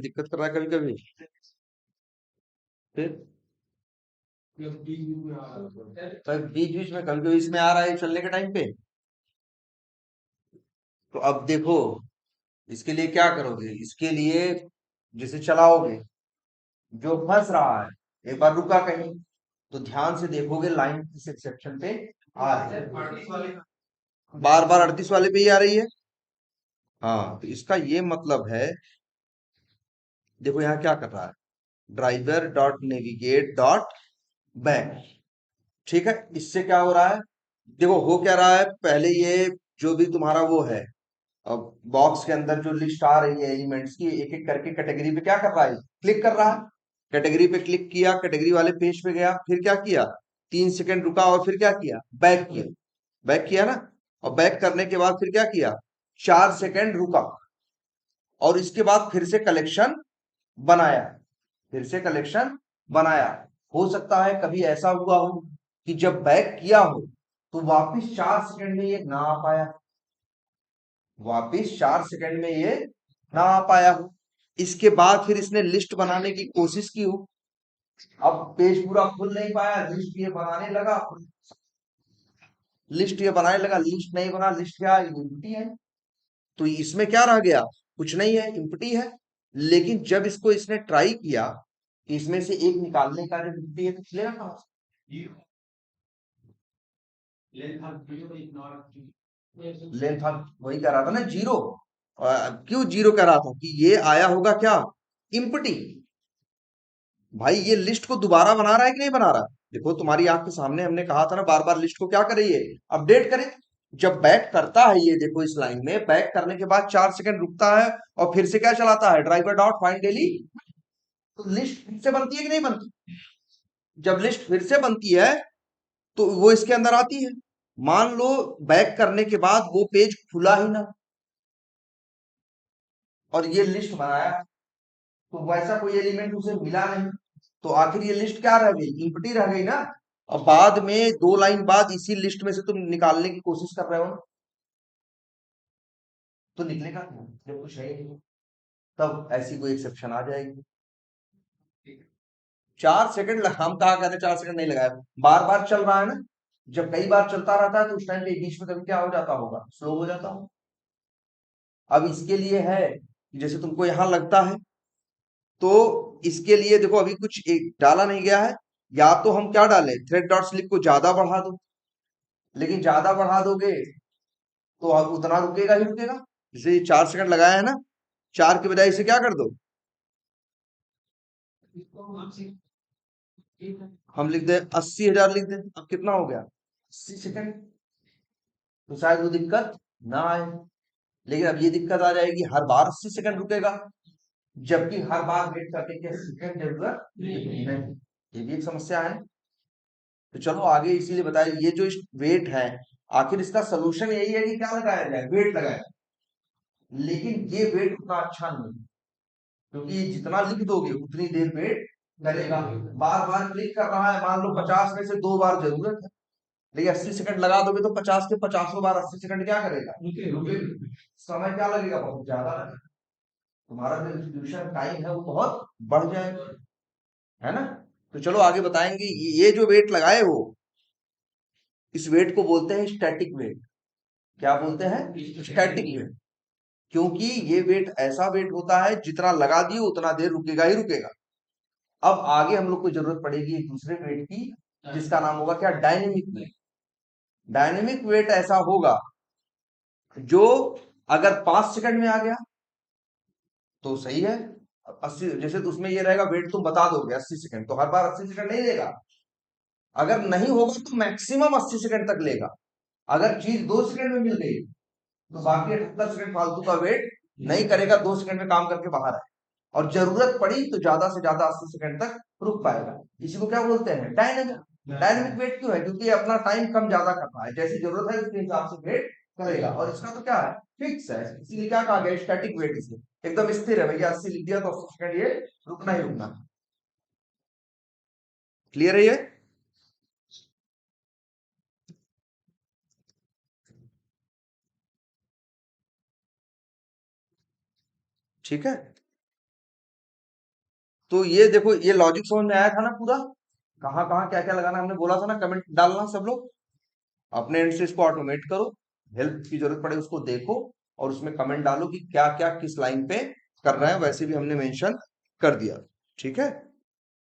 दिक्कत कर रहा है कभी कभी। फिर बीच बीच में कभी कभी इसमें आ रहा है चलने के टाइम पे। तो अब देखो, इसके लिए क्या करोगे, इसके लिए जैसे चलाओगे, जो फंस रहा है एक बार रुका कहीं, तो ध्यान से देखोगे लाइन किस सेक्शन पे आ रही है। बार बार 38 वाले पे ही आ रही है। हाँ, तो इसका ये मतलब है, देखो यहाँ क्या कर रहा है, driver dot navigate dot back. ठीक है, इससे क्या हो रहा है, देखो हो क्या रहा है, पहले ये जो भी तुम्हारा वो है, अब बॉक्स के अंदर जो लिस्ट आ रही है एलिमेंट्स की, एक एक करके कैटेगरी पे क्या कर रहा है, क्लिक कर रहा है। कैटेगरी पे क्लिक किया, कैटेगरी वाले पेज पे गया, फिर क्या किया, 3 सेकंड रुका और फिर क्या किया, बैक किया। बैक किया ना, और बैक करने के बाद फिर क्या किया, 4 सेकंड रुका, और इसके बाद फिर से कलेक्शन बनाया, फिर से कलेक्शन बनाया। हो सकता है कभी ऐसा हुआ हो कि जब बैक किया हो तो वापिस 4 सेकंड में ये ना आ पाया, वापिस 4 सेकंड में ये ना आ पाया हो। इसके बाद फिर इसने लिस्ट बनाने की कोशिश की हो, अब पेज पूरा खुल नहीं पाया, लिस्ट ये बनाने लगा, लिस्ट ये बनाने लगा, लिस्ट नहीं बना, लिस्ट क्या एम्प्टी है। तो इसमें क्या रह गया, कुछ नहीं है, एम्प्टी है। लेकिन जब इसको इसने ट्राई किया कि इसमें से एक निकालने का, जो एम्प्टी है तो चलेगा कहां से, लेंथ हम वही कह रहा था ना, जीरो। क्यों जीरो कह रहा था कि ये आया होगा क्या, इम्पटी। भाई ये लिस्ट को दोबारा बना रहा है कि नहीं बना रहा, देखो तुम्हारी आंख के सामने हमने कहा था ना, बार बार लिस्ट को क्या करिए, अपडेट करें। जब बैक करता है ये, देखो इस लाइन में बैक करने के बाद 4 सेकंड रुकता है, और फिर से क्या चलाता है, ड्राइवर डॉट फाइंड डेली। तो लिस्ट फिर से बनती है कि नहीं बनती, जब लिस्ट फिर से बनती है तो वो इसके अंदर आती है। मान लो बैक करने के बाद वो पेज खुला ही ना, और ये लिस्ट बनाया, तो वैसा कोई एलिमेंट उसे मिला नहीं, तो आखिर ये लिस्ट क्या रह गई, इम्पटी रह गई ना। और बाद में 2 लाइन बाद इसी लिस्ट में से तुम निकालने की कोशिश कर रहे हो ना, तो निकलेगा क्या जब कुछ है ही नहीं, तब ऐसी कोई एक्सेप्शन आ जाएगी। 4 सेकंड हम कहा कहते 4 सेकंड नहीं लगाया, बार बार चल रहा है ना। जब कई बार चलता रहता है तो उस टाइम पे बीच में कभी क्या हो जाता होगा, स्लो हो जाता होगा। अब इसके लिए है कि जैसे तुमको यहां लगता है, तो इसके लिए देखो अभी कुछ एक डाला नहीं गया है, या तो हम क्या डालें, थ्रेड डॉट स्लिप को ज्यादा बढ़ा दो, लेकिन ज्यादा बढ़ा दोगे तो अब उतना रुकेगा ही रुकेगा। जैसे ये 4 सेकंड लगाया है ना, 4 की बजाय इसे क्या कर दो, हम लिख दे 80,000 लिख दे, अब कितना हो गया, 80 सेकंड। तो शायद वो दिक्कत ना आए, लेकिन अब ये दिक्कत आ जाएगी, हर बार 80 सेकंड रुकेगा, जबकि हर बार वेट करने की सेकंड जरूरत नहीं। ये भी एक समस्या है। तो चलो आगे इसीलिए बताया, ये जो वेट है, आखिर इसका सोल्यूशन यही है कि क्या लगाया जाए, वेट लगाया जाए। लेकिन ये वेट उतना अच्छा नहीं है, क्योंकि जितना लिख दोगे उतनी देर वेट करेगा। बार बार क्लिक कर रहा है, मान लो 50 में से 2 बार जरूरत है, लेकिन 80 सेकंड लगा दोगे तो 50 के 50 बार 80 सेकंड क्या करेगा, रुकेगा। समय क्या लगेगा, बहुत ज्यादा लगेगा, तुम्हारा जो एग्जीक्यूशन टाइम है वो बहुत बढ़ जाएगा, है ना। तो चलो आगे बताएंगे, ये जो वेट लगाए हो, इस वेट को बोलते हैं स्टैटिक वेट। क्या बोलते हैं, स्टैटिक वेट। क्योंकि ये वेट ऐसा वेट होता है, जितना लगा दिए उतना देर रुकेगा ही रुकेगा। अब आगे हम लोग को जरूरत पड़ेगी एक दूसरे वेट की, जिसका नाम होगा क्या, डायनेमिक वेट। डायनेमिक वेट ऐसा होगा जो अगर 5 सेकंड में आ गया तो सही है, 80 जैसे तो उसमें ये रहेगा, वेट तुम बता दोगे 80 सेकंड, तो हर बार 80 सेकंड नहीं लेगा। अगर नहीं होगा तो मैक्सिमम 80 सेकंड तक लेगा। अगर चीज 2 सेकंड में मिल गई तो बाकी 78 सेकंड फालतू का वेट नहीं करेगा, 2 सेकंड में काम करके बाहर आए। और जरूरत पड़ी तो ज्यादा से ज्यादा 80 सेकंड तक रुक पाएगा। इसी को क्या बोलते हैं, डायनेमिक। डायनेमिक वेट क्यों है, क्योंकि ये अपना टाइम कम ज्यादा करता है, जैसी जरूरत है उसके हिसाब से वेट करेगा। और इसका तो क्या है, फिक्स है, इसीलिए क्या कहा गया, स्टैटिक वेट। इसलिए एकदम स्थिर है, भैया 80 लिख दिया तो 80 सेकंड ये रुकना ही रुकना। क्लियर है ये, ठीक है। तो ये देखो, ये लॉजिक समझ में आया था ना पूरा, कहाँ कहाँ क्या क्या लगाना हमने बोला था ना, कमेंट डालना सब लोग, अपने एंड से इसको ऑटोमेट करो, हेल्प की जरूरत पड़े उसको देखो और उसमें कमेंट डालो कि क्या क्या किस लाइन पे करना है, वैसे भी हमने मेंशन कर दिया। ठीक है,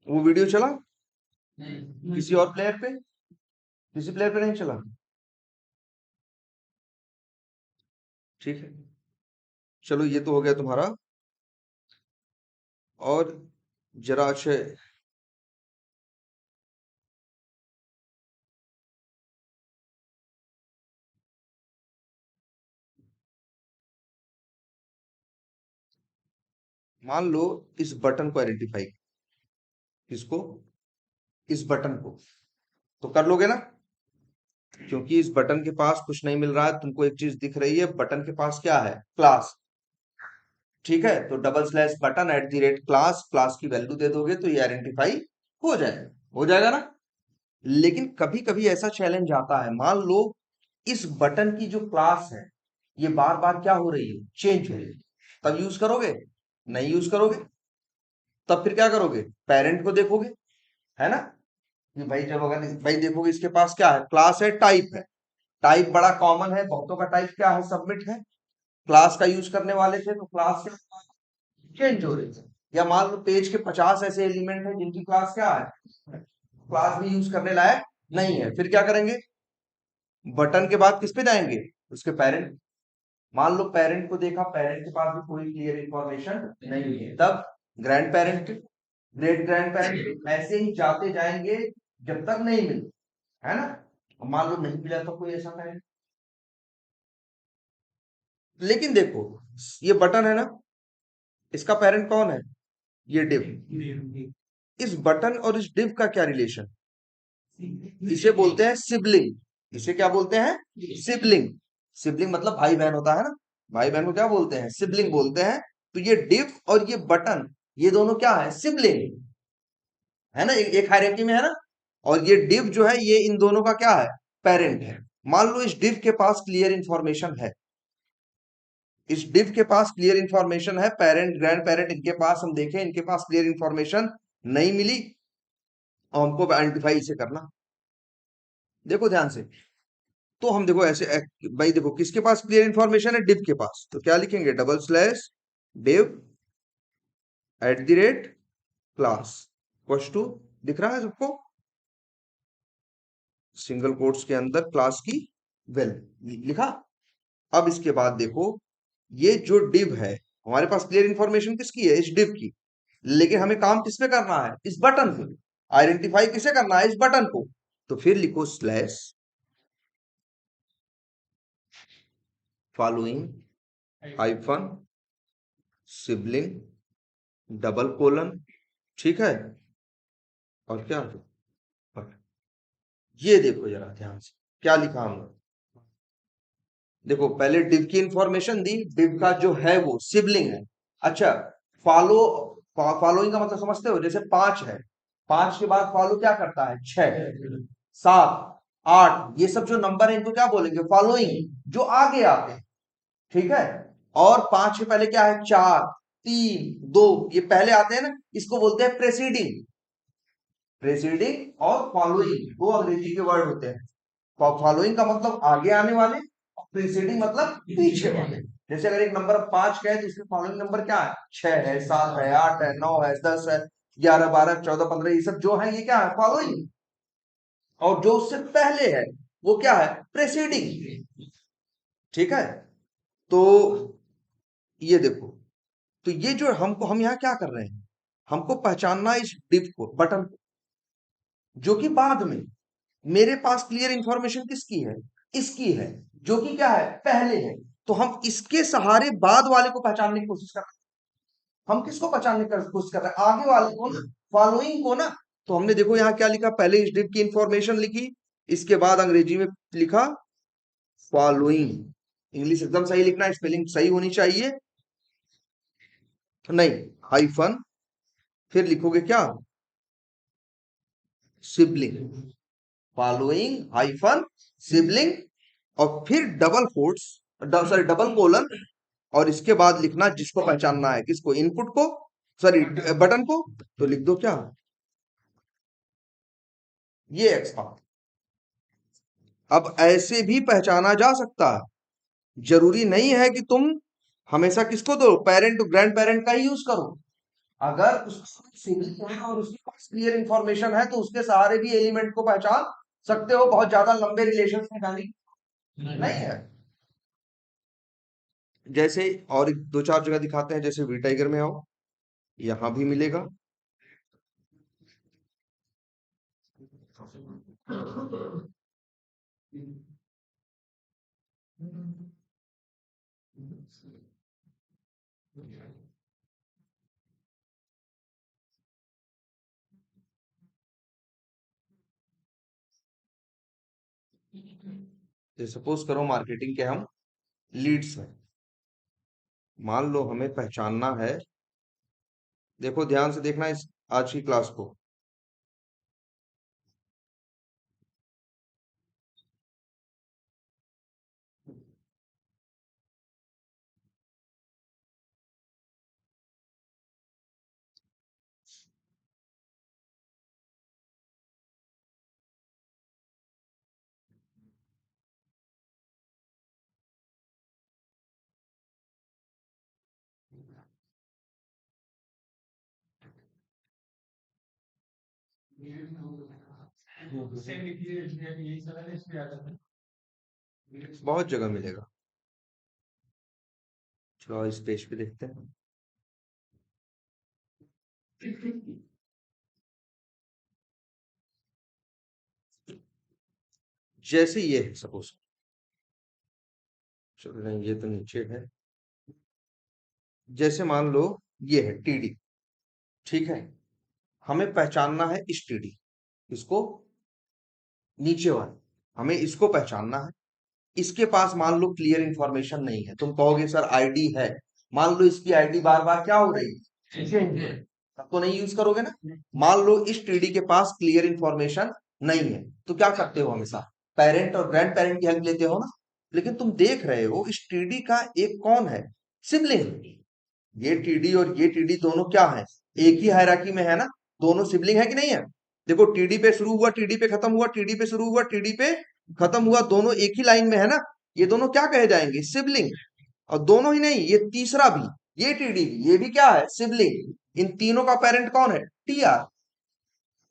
वो वीडियो चला किसी और प्लेयर पे, किसी प्लेयर पे नहीं चला? ठीक है, चलो ये तो हो गया तुम्हारा। और जरा अच्छे, मान लो इस बटन को आइडेंटिफाई, किसको, इस बटन को, तो कर लोगे ना, क्योंकि इस बटन के पास कुछ नहीं मिल रहा है, तुमको एक चीज दिख रही है, बटन के पास क्या है, क्लास। ठीक है, तो double slash button eight the rate class, class की वैल्यू दे दोगे तो ये आइडेंटिफाई हो जाएगा ना। लेकिन कभी कभी ऐसा चैलेंज आता है, मान लो इस बटन की जो क्लास है ये बार बार क्या हो रही है, चेंज हो रही है, तब यूज करोगे, नहीं यूज करोगे, तब फिर क्या करोगे, पेरेंट को देखोगे, है ना, कि भाई जब अगर भाई देखोगे इसके पास क्या है, क्लास है, टाइप है, टाइप बड़ा कॉमन है, बहुतों का टाइप क्या है, सबमिट है, क्लास का यूज करने वाले थे तो क्लास चेंज हो रही है। या मान लो पेज के 50 ऐसे एलिमेंट हैं जिनकी क्लास क्या है, क्लास भी यूज करने लायक नहीं है, फिर क्या करेंगे, बटन के बाद किस पे जाएंगे, उसके पेरेंट, मान लो पेरेंट को देखा, पेरेंट के पास भी कोई क्लियर इंफॉर्मेशन नहीं है, तब grand parent, great grand parent, ऐसे ही जाते जाएंगे जब तक नहीं मिले, है ना। मान लो नहीं मिला तो कोई ऐसा पेरेंट, लेकिन देखो ये बटन है ना, इसका पेरेंट कौन है, ये डिव, इस बटन और इस डिव का क्या रिलेशन, इसे बोलते हैं सिबलिंग, इसे क्या बोलते हैं, सिबलिंग, सिबलिंग मतलब भाई बहन होता है ना, भाई बहन को क्या बोलते हैं, सिबलिंग बोलते हैं। तो ये डिव और ये बटन, ये दोनों क्या है, सिबलिंग, है ना, एक हायरार्की में है ना। और ये डिव जो है ये इन दोनों का क्या है, पेरेंट है। मान लो इस डिव के पास क्लियर इंफॉर्मेशन है, इस डिव के पास क्लियर इंफॉर्मेशन है, पेरेंट ग्रैंड पेरेंट इनके पास हम देखें, इनके पास क्लियर इंफॉर्मेशन नहीं मिली, और हमको आइडेंटिफाई इसे करना, देखो ध्यान से। तो हम देखो ऐसे भाई देखो किसके पास क्लियर इंफॉर्मेशन है, डिव के पास, तो क्या लिखेंगे, double slash div at the rate class equals to, दिख रहा है सबको, सिंगल कोट्स के अंदर क्लास की वैल्यू लिखा। अब इसके बाद देखो, ये जो डिव है, हमारे पास क्लियर इंफॉर्मेशन किसकी है, इस डिव की, लेकिन हमें काम किस पे करना है, इस बटन पे, आइडेंटिफाई किसे करना है, इस बटन को। तो फिर लिखो slash following hyphen sibling double colon, ठीक है, और क्या, और ये देखो जरा ध्यान से क्या लिखा हमने, देखो पहले डिव की इंफॉर्मेशन दी, डिव का जो है वो सिबलिंग है। अच्छा, फॉलो, फॉलोइंग का मतलब समझते हो, जैसे 5 है, 5 के बाद फॉलो क्या करता है, 6, 7, 8, ये सब जो नंबर है इनको क्या बोलेंगे, फॉलोइंग, जो आगे आते हैं, ठीक है। और 5 के पहले क्या है, 4, 3, 2, ये पहले आते हैं ना, इसको बोलते हैं प्रेसीडिंग, प्रेसीडिंग और फॉलोइंग दो अंग्रेजी के वर्ड होते हैं। फॉलोइंग का मतलब आगे आने वाले, प्रीसीडिंग मतलब पीछे वाले। जैसे अगर एक नंबर 5 का है तो इसके फॉलोइंग नंबर क्या है, 6 है, 7 है, 8 है, 9 है, 10 है, 11, 12, 14, 15, ये सब जो है ये क्या है, फॉलोइंग। और जो उससे पहले है वो क्या है, प्रेसीडिंग, ठीक है। तो ये देखो, तो ये जो हमको, हम यहाँ क्या कर रहे हैं, हमको पहचानना इस डिव को, बटन को, जो कि बाद में, मेरे पास क्लियर इंफॉर्मेशन किसकी है, इसकी है, जो कि क्या है, पहले है। तो हम इसके सहारे बाद वाले को पहचानने की कोशिश कर रहे हैं, हम किसको पहचानने की कोशिश कर रहे हैं, आगे वाले को ना, फॉलोइंग को ना। तो हमने देखो यहाँ क्या लिखा, पहले इस डिव की इंफॉर्मेशन लिखी, इसके बाद अंग्रेजी में लिखा फॉलोइंग, इंग्लिश एकदम सही लिखना, स्पेलिंग सही होनी चाहिए, नहीं हाइफन, फिर लिखोगे क्या, सिबलिंग, फॉलोइंग हाइफन सिबलिंग, और फिर double quotes, sorry double colon, और इसके बाद लिखना जिसको पहचानना है, किसको, इनपुट को, सॉरी बटन को, तो लिख दो क्या, ये एक्स था। अब ऐसे भी पहचाना जा सकता है, जरूरी नहीं है कि तुम हमेशा किसको दो, पेरेंट ग्रैंड पेरेंट का ही यूज करो। अगर उसका सिबलिंग है और उसके पास क्लियर इंफॉर्मेशन है तो उसके सहारे भी एलिमेंट को पहचान सकते हो। बहुत ज्यादा लंबे रिलेशन निकाली नहीं है। जैसे और दो चार जगह दिखाते हैं, जैसे वी टाइगर में आओ, यहां भी मिलेगा। सपोज करो मार्केटिंग के हम लीड्स में, मान लो हमें पहचानना है, देखो ध्यान से देखना इस आज की क्लास को। बहुत जगह मिलेगा। चलो इस पेज पे देखते हैं। जैसे ये है सपोज, चलो नहीं ये तो नीचे है। जैसे मान लो ये है टीडी, ठीक है, हमें पहचानना है इस टीडी, इसको, नीचे वाले, हमें इसको पहचानना है। इसके पास मान लो क्लियर इंफॉर्मेशन नहीं है, तुम कहोगे सर आईडी है, मान लो इसकी आईडी बार बार क्या हो रही है, तब तो नहीं यूज करोगे ना। मान लो इस टीडी के पास क्लियर इंफॉर्मेशन नहीं है, तो क्या करते हो, हमेशा पेरेंट और ग्रैंड पेरेंट की हेल्प लेते हो ना। लेकिन तुम देख रहे हो इस टीडी का एक कौन है, सिबलिंग। ये टीडी और ये टीडी दोनों क्या है, एक ही हायरार्की में है ना, दोनों सिबलिंग है कि नहीं है। देखो टीडी पे शुरू हुआ, टीडी पे खत्म हुआ, टीडी पे शुरू हुआ, टीडी पे खत्म हुआ, दोनों एक ही लाइन में है ना। ये दोनों क्या कहे जाएंगे, सिबलिंग। और दोनों ही नहीं, ये तीसरा भी, ये टीडी भी, ये भी क्या है, सिबलिंग। इन तीनों का पेरेंट कौन है, टीआर।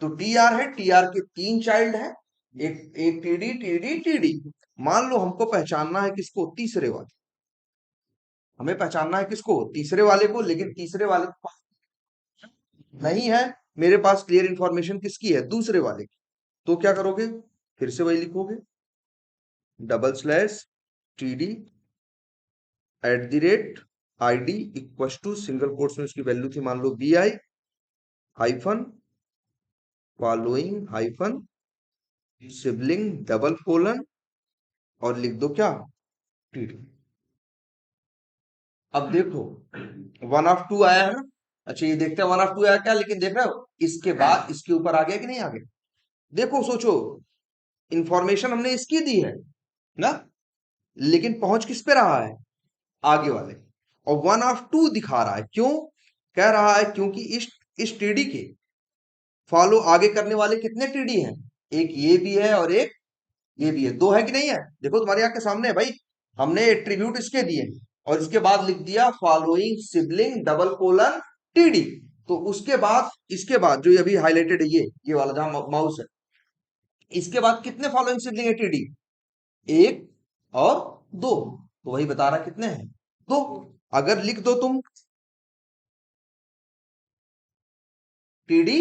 तो टीआर है, टीआर के तीन चाइल्ड है, एक एक टीडी टीडी टीडी। मान लो हमको पहचानना है किसको, तीसरे वाले, हमें पहचानना है किसको, तीसरे वाले को। लेकिन तीसरे वाले के पास नहीं है, मेरे पास क्लियर इंफॉर्मेशन किसकी है, दूसरे वाले की। तो क्या करोगे, फिर से वही लिखोगे, double slash TD at the rate ID equal to, single quotes में उसकी वैल्यू थी मान लो B I hyphen following hyphen sibling double colon, और लिख दो क्या, टीडी। अब देखो 1 of 2 आया है ना। अच्छा ये देखते हैं 1 of 2 आया क्या, लेकिन देख रहे हो इसके बाद इसके ऊपर आ गया कि नहीं आ गया। देखो सोचो, इंफॉर्मेशन हमने इसकी दी है ना, लेकिन पहुंच किस पे रहा है, आगे वाले। और 1 of 2 दिखा रहा है, क्यों कह रहा है, क्योंकि इस टीडी के फॉलो आगे करने वाले कितने टीडी हैं, एक ये भी है और एक ये भी है, दो है कि नहीं है। देखो तुम्हारी आंख के सामने है भाई, हमने एट्रीब्यूट इसके दिए और इसके बाद लिख दिया following sibling double colon TD. तो उसके बाद इसके बाद जो अभी हाईलाइटेड है, ये वाला जहां माउस है, इसके बाद कितने फॉलोइंग सिबलिंग है टीडी, एक और दो। तो वही बता रहा कितने हैं, दो। अगर लिख दो तुम टीडी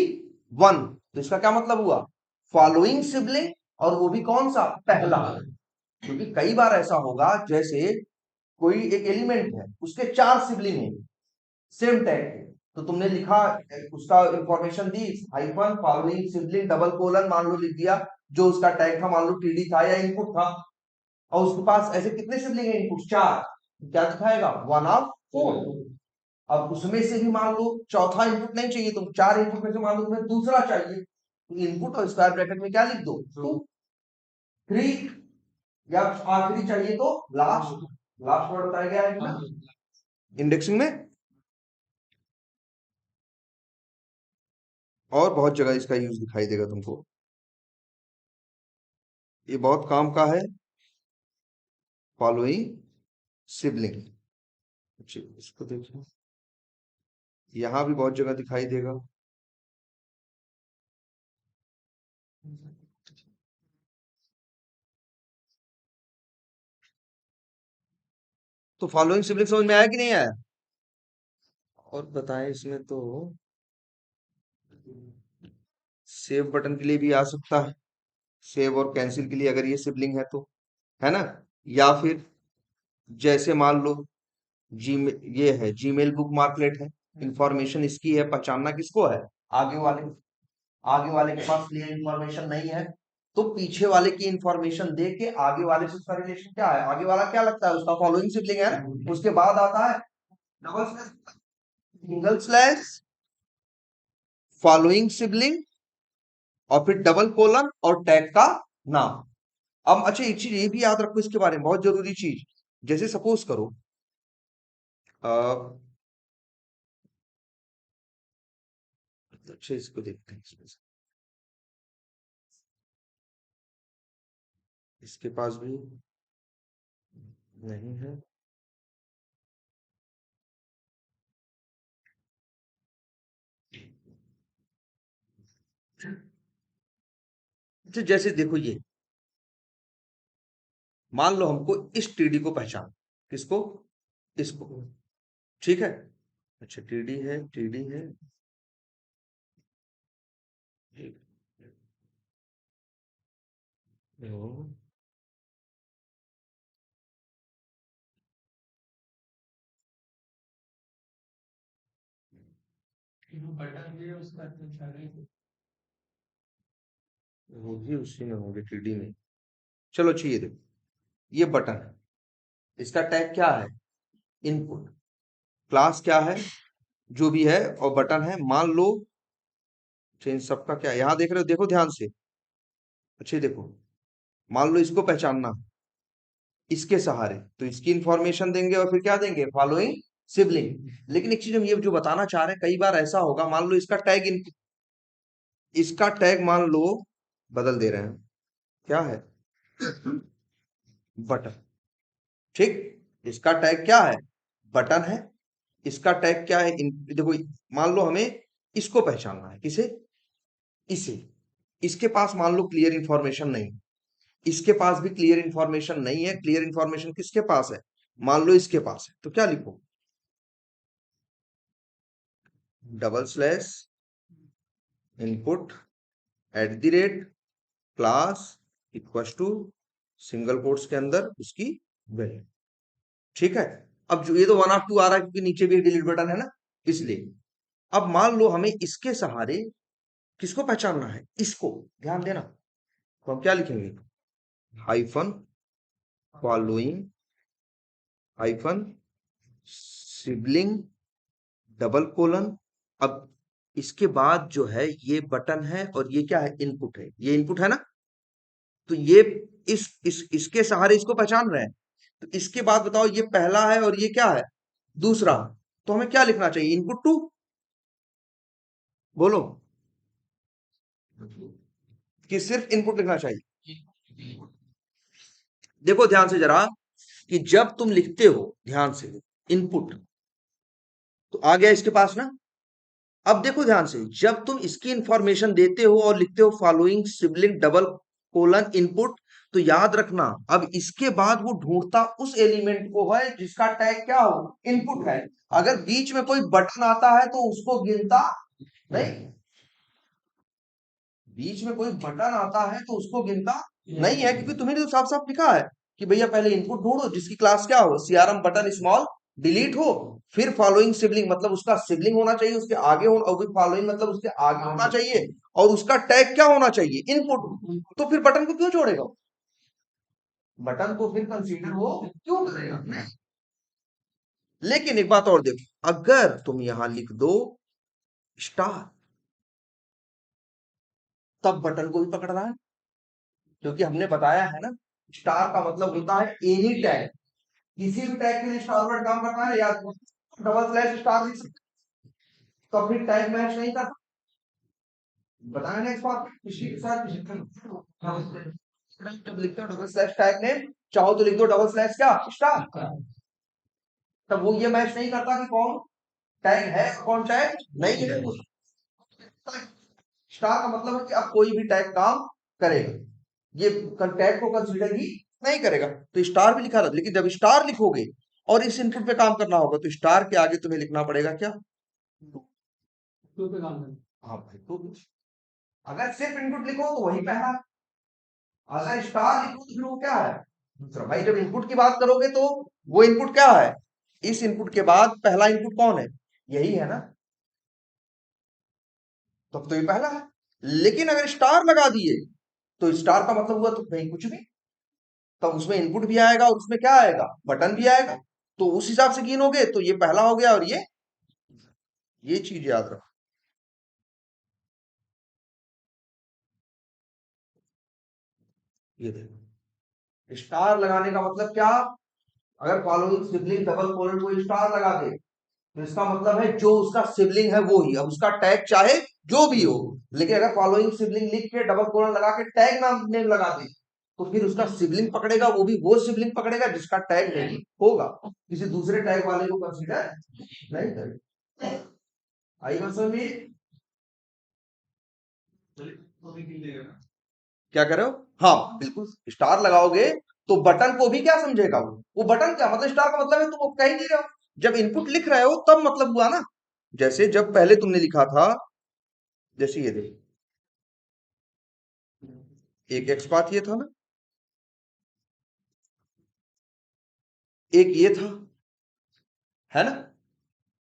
1, तो इसका क्या मतलब हुआ, फॉलोइंग सिबलिंग, और वो भी कौन सा, पहला। क्योंकि कई बार ऐसा होगा, जैसे कोई एक एलिमेंट है उसके चार सिबलिंग है सेम टैग के, तो तुमने लिखा उसका इंफॉर्मेशन दी hyphen following sibling double colon, मान लो लिख दिया, जो उसका टैग था मान लो टीडी था या इनपुट था, और उसके पास ऐसे कितने सिबलिंग है, इनपुट चार, क्या दिखाएगा 1 of 4। अब उसमें से भी मान लो चौथा इनपुट नहीं चाहिए, तुम चार इनपुट में से मान लो तुम्हें दूसरा चाहिए, तो इनपुट और स्क्वायर ब्रैकेट में क्या लिख दो, 2 3, या आखिरी चाहिए तो लास्ट, लास्ट वर्ड बताया गया है ना इंडेक्सिंग में। और बहुत जगह इसका यूज दिखाई देगा तुमको। ये बहुत काम का है। Following sibling. अच्छा, इसको देखिए, यहाँ भी बहुत जगह दिखाई देगा। तो फॉलोइंग सिबलिंग समझ में आया कि नहीं आया? और बताएं, इसमें तो सेव बटन के लिए भी आ सकता है, सेव और कैंसिल के लिए, अगर ये सिबलिंग है तो, है ना। या फिर जैसे मान लो जी, ये है जीमेल बुक मार्कलेट है, इंफॉर्मेशन इसकी है, पहचानना किसको है? आगे वाले। आगे वाले के पास क्लियर इंफॉर्मेशन नहीं है, तो पीछे वाले की इंफॉर्मेशन देख के आगे वाले से उसका रिलेशन क्या है, आगे वाला क्या लगता है, उसका फॉलोइंग सिबलिंग है ना। उसके बाद आता है double slash, single slash, following sibling, और फिर डबल कोलन और टैग का नाम। अब अच्छा, एक चीज ये भी याद रखो इसके बारे में, बहुत जरूरी चीज। जैसे सपोज करो, अच्छा इसको देखते हैं इसमें से। इसके पास भी नहीं है। अच्छा जैसे देखो ये, मान लो हमको इस टीडी को पहचान, किसको? इसको। ठीक है। अच्छा टीडी है, टीडी है। ओ, वो भी उसी में होंगे, टीडी में। चलो अच्छा ये देखो, ये बटन है, इसका टैग क्या है? इनपुट। क्लास क्या है? जो भी है, और बटन है, मान लो। अच्छा, इन सबका क्या, यहाँ देख रहे हो, देखो ध्यान से। अच्छे देखो, मान लो इसको पहचानना, इसके सहारे तो इसकी इंफॉर्मेशन देंगे, और फिर क्या देंगे? Following sibling. लेकिन एक चीज हम ये जो बताना चाह रहे हैं, कई बार ऐसा होगा, मान लो इसका टैग इनपुट, इसका टैग मान लो बदल दे रहे हैं, क्या है? बटन। ठीक। इसका टैग क्या है? बटन है। इसका टैग क्या है? देखो, मान लो हमें इसको पहचानना है, किसे? इसे। इसके पास मान लो क्लियर इंफॉर्मेशन नहीं, इसके पास भी क्लियर इंफॉर्मेशन नहीं है। क्लियर इंफॉर्मेशन किसके पास है? मान लो इसके पास है, तो क्या लिखो? Double slash, input, at the rate, class, equal to, single quotes के अंदर उसकी वैल्यू। ठीक है। अब जो ये तो 1 ऑफ 2 आ रहा है, क्योंकि नीचे भी डिलीट बटन है ना, इसलिए। अब मान लो हमें इसके सहारे किसको पहचानना है? इसको। ध्यान देना, तो हम क्या लिखेंगे? Hyphen following, hyphen sibling, double colon. अब इसके बाद जो है ये बटन है, और ये क्या है? इनपुट है। ये इनपुट है ना, तो ये इस इसके सहारे इसको पहचान रहे हैं। तो इसके बाद बताओ, ये पहला है और ये क्या है? दूसरा। तो हमें क्या लिखना चाहिए? Input two. बोलो, कि सिर्फ इनपुट लिखना चाहिए? देखो ध्यान से जरा, कि जब तुम लिखते हो, ध्यान से, इनपुट, तो आ गया इसके पास ना। अब देखो ध्यान से, जब तुम इसकी इंफॉर्मेशन देते हो और लिखते हो following sibling double colon input, तो याद रखना, अब इसके बाद वो ढूंढता उस एलिमेंट को है जिसका टैग क्या हो? इनपुट है। अगर बीच में कोई बटन आता है तो उसको गिनता नहीं। बीच में कोई बटन आता है तो उसको गिनता नहीं है, क्योंकि तुम्हें तो साफ साफ लिखा है कि भैया पहले इनपुट ढूंढो जिसकी क्लास क्या हो? सीआरएम बटन स्मॉल डिलीट हो, फिर फॉलोइंग सिबलिंग मतलब उसका सिबलिंग होना चाहिए, उसके आगे हो, और फॉलोइंग मतलब उसके आगे होना चाहिए, और उसका टैग क्या होना चाहिए? इनपुट। तो फिर बटन को क्यों छोड़ेगा? बटन को फिर कंसीडर वो क्यों करेगा? लेकिन एक बात और देखो, अगर तुम यहां लिख दो स्टार, तब बटन को भी पकड़ रहा है, क्योंकि हमने बताया है ना, स्टार का मतलब होता है एनी टैग। किसी भी टैग के लिए स्टार वर्ड काम करना है, या डबल स्लैश स्टार लिख सकते, तो फिर टैग मैच नहीं करता। बताया ना इस बात पिछली के साथ जब लिखते हो डबल स्लैश टैग नेम, चाहो तो लिख दो डबल स्लैश क्या स्टार, तब वो ये मैच नहीं करता कि कौन टैग है कौन टैग नहीं है। स्टार का मतलब है कि अब कोई भी टैग काम करेगा, ये टैग को कंसीडर ही नहीं करेगा, तो स्टार भी लिखा रहता, लेकिन जब स्टार लिखोगे और इस इनपुट पे काम करना होगा तो स्टार के आगे तुम्हें लिखना पड़ेगा क्या, हाँ भाई तो अगर सिर्फ इनपुट लिखो तो वही पहला, अगर स्टार लिखो तो फिर वो क्या है दूसरा। भाई जब इनपुट की बात करोगे तो वो इनपुट क्या है, इस इनपुट के बाद पहला इनपुट कौन है, यही है ना, तब तो ये पहला है। लेकिन अगर स्टार लगा दिए तो स्टार का मतलब हुआ तो नहीं कुछ भी, तो उसमें इनपुट भी आएगा और उसमें क्या आएगा बटन भी आएगा, तो उस हिसाब से गिनोगे तो ये पहला हो गया और ये चीज याद रखो। ये देखो स्टार लगाने का मतलब क्या, अगर फॉलोइंग सिबलिंग डबल कोलन को स्टार लगा दे तो इसका मतलब है जो उसका सिबलिंग है वो ही, अब उसका टैग चाहे जो भी हो, लेकिन अगर फॉलोइंग सिबलिंग लिख के डबल कोलन लगा के टैग नाम नेम लगा दे तो फिर उसका सिबलिंग पकड़ेगा, वो भी वो सिबलिंग पकड़ेगा जिसका टैग नहीं होगा, किसी दूसरे टैग वाले को कंसीडर नहीं करेगा। आई बात समझ में, क्या कर रहे हो, हाँ बिल्कुल स्टार लगाओगे तो बटन को भी क्या समझेगा वो बटन क्या मतलब स्टार का मतलब है तुम कह ही नहीं रहे हो, जब इनपुट लिख रहे हो तब मतलब हुआ ना, जैसे जब पहले तुमने लिखा था, जैसे ये देखो एक एक्स पाथ ये था ना, एक ये था, है ना,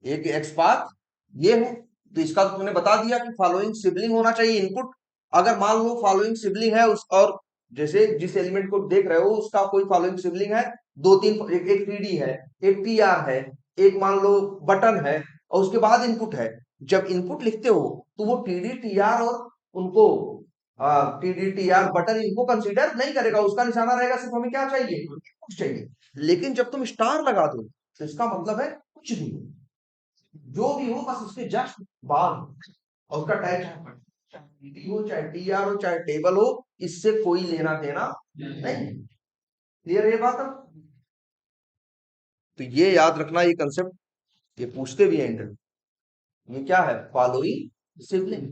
एक एक्स पाथ ये है, तो इसका तो तुमने बता दिया कि फॉलोइंग सिबलिंग होना चाहिए इनपुट, अगर मान लो फॉलोइंग सिबलिंग है उस और जैसे जिस एलिमेंट को देख रहे हो उसका कोई फॉलोइंग सिबलिंग है, दो तीन एक टीडी है, एक टीआर है, एक मान लो बटन है और उसके बाद इनपुट है, जब इनपुट लिखते हो तो वो टीडी टीआर और उनको टीडी टीआर बटन इनको कंसीडर नहीं करेगा, उसका निशाना रहेगा सिर्फ हमें क्या चाहिए कुछ चाहिए, लेकिन जब तुम स्टार लगा दो तो इसका मतलब है कुछ भी जो भी हो बस उसके जस्ट बाद और उसका टैग चाहे टीटी हो चाहे टीआर हो चाहे टेबल हो, इससे कोई लेना देना नहीं, क्लियर है ये बात अब, तो ये याद रखना ये कंसेप्ट, ये पूछते भी हैं इंटरव्यू, ये क्या है फॉलोइंग सिबलिंग,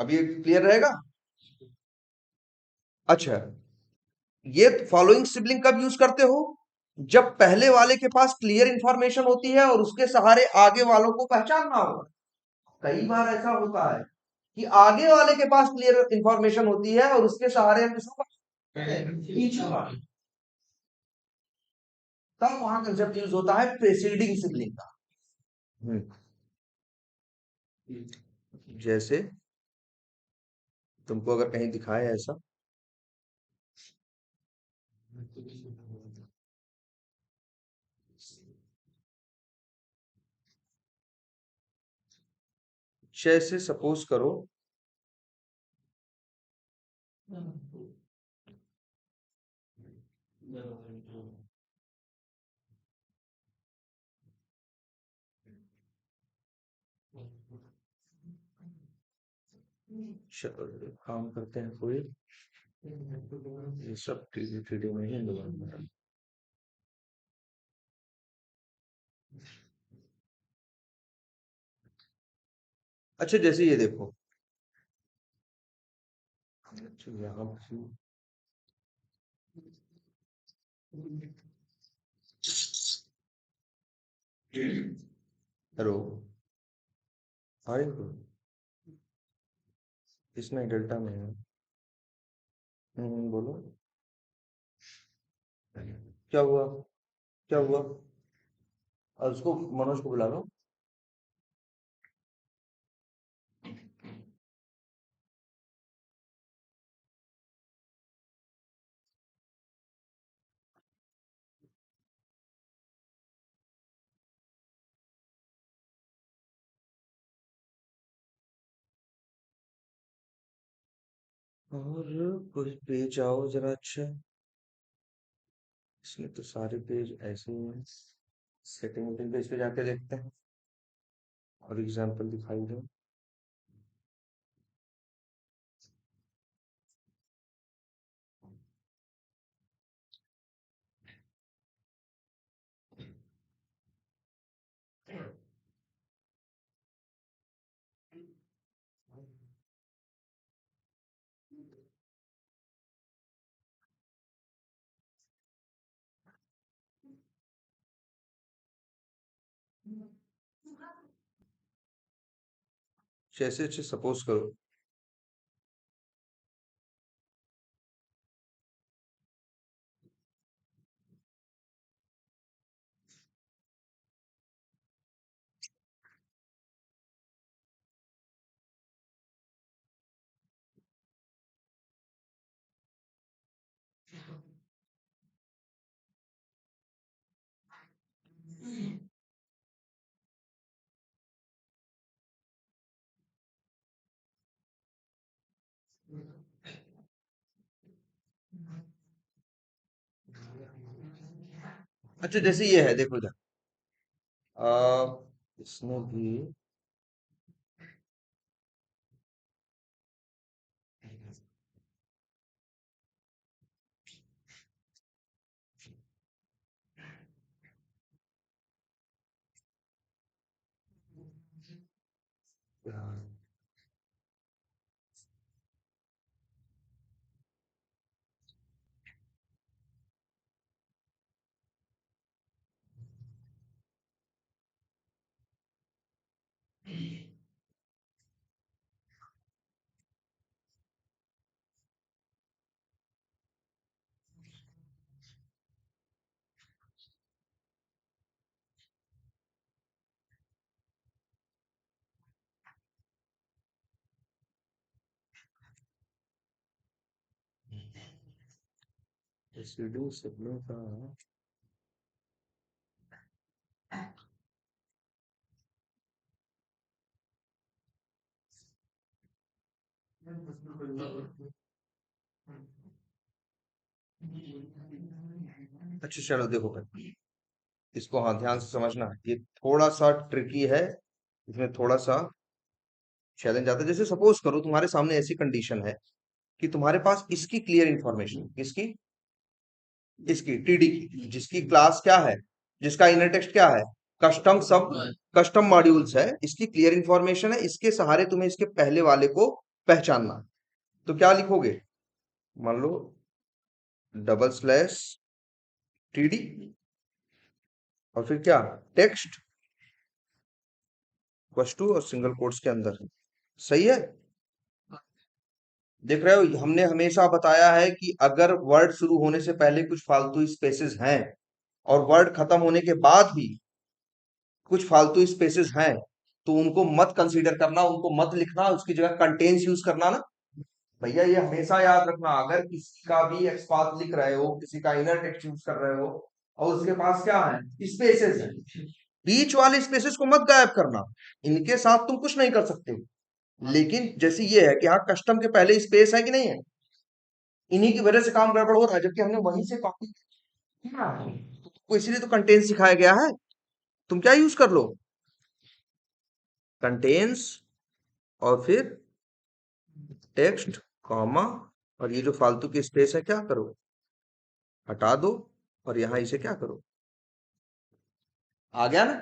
अब ये क्लियर रहेगा। अच्छा ये फॉलोइंग सिबलिंग कब यूज करते हो, जब पहले वाले के पास क्लियर इंफॉर्मेशन होती है और उसके सहारे आगे वालों को पहचानना होगा, कई बार ऐसा होता है कि आगे वाले के पास क्लियर इंफॉर्मेशन होती है और उसके सहारे हम किसको पीछे वाले, तब वहां कंसेप्ट यूज होता है प्रेसीडिंग सिबलिंग का। हम्म, जैसे तुमको अगर कहीं दिखाए ऐसा, जैसे सपोज करो काम करते हैं कोई, ये सब टीडी टीडी में ही लोग। अच्छा जैसे ये देखो, अच्छा यहाँ हेलो, अरे इसमें डेल्टा में है, बोलो क्या हुआ, क्या हुआ, और उसको मनोज को बुला लो। और कोई पेज आओ जरा, अच्छा इसमें तो सारे पेज ऐसे ही हैं, सेटिंग पेज पे जाके देखते हैं और एग्जांपल दिखाई दो। जैसे अच्छे सपोज करो अच्छा जैसे ये है देखो इधर आ, इसमें भी रेसिड्यू सिग्नल का। अच्छा चलो देखो भाई, इसको हाँ ध्यान से समझना, ये थोड़ा सा ट्रिकी है, इसमें थोड़ा सा चैलेंज आता है। जैसे सपोज करो तुम्हारे सामने ऐसी कंडीशन है कि तुम्हारे पास इसकी क्लियर इंफॉर्मेशन, इसकी इसकी टीडी की, जिसकी क्लास क्या है, जिसका इनर टेक्स्ट क्या है, कस्टम सब कस्टम मॉड्यूल्स है, इसकी क्लियर इंफॉर्मेशन है, इसके सहारे तुम्हें इसके पहले वाले को पहचानना है। तो क्या लिखोगे, मान लो डबल स्लैश टीडी और फिर क्या, टेक्स्ट इक्वल्स टू और सिंगल कोट्स के अंदर। सही है, देख रहे हो हमने हमेशा बताया है कि अगर वर्ड शुरू होने से पहले कुछ फालतू स्पेसेस हैं और वर्ड खत्म होने के बाद भी कुछ फालतू स्पेसेस हैं, तो उनको मत कंसीडर करना, उनको मत लिखना, उसकी जगह कंटेन्स यूज करना ना भैया। ये हमेशा याद रखना, अगर किसी का भी एक्सपाथ लिख रहे हो, किसी का इनर टेक्स्ट यूज कर रहे हो और उसके पास क्या है, स्पेसेस है, बीच वाले स्पेसेस को मत गायब करना, इनके साथ तुम कुछ नहीं कर सकते हो। लेकिन जैसे ये है कि हाँ कस्टम के पहले स्पेस है कि नहीं है, इन्हीं की वजह से काम गड़बड़ हो रहा है, जबकि हमने वहीं से कॉपी किया है। तो इसीलिए तो कंटेंट सिखाया गया है, तुम क्या यूज कर लो, कंटेन्स और फिर टेक्स्ट कॉमा, और ये जो फालतू की स्पेस है क्या करो, हटा दो, और यहां इसे क्या करो, आ गया ना।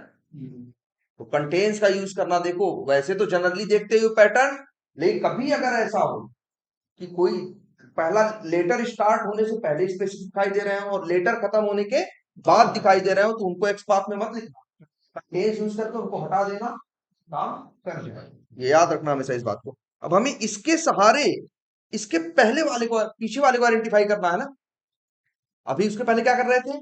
तो कंटेन्स का यूज करना, देखो वैसे तो जनरली देखते हो पैटर्न, लेकिन कभी अगर ऐसा हो कि कोई पहला लेटर स्टार्ट होने से पहले स्पेस दिखाई दे रहे हो और लेटर खत्म होने के बाद दिखाई दे रहे हो, तो उनको एक्स पाथ में मत लिखना, कंटेन्स यूज करके उनको हटा देना, काम कर जाएगा। ये याद रखना हमेशा इस बात को। अब हमें इसके सहारे इसके पहले वाले को पीछे वाले को आइडेंटिफाई करना है ना। अभी उसके पहले क्या कर रहे थे,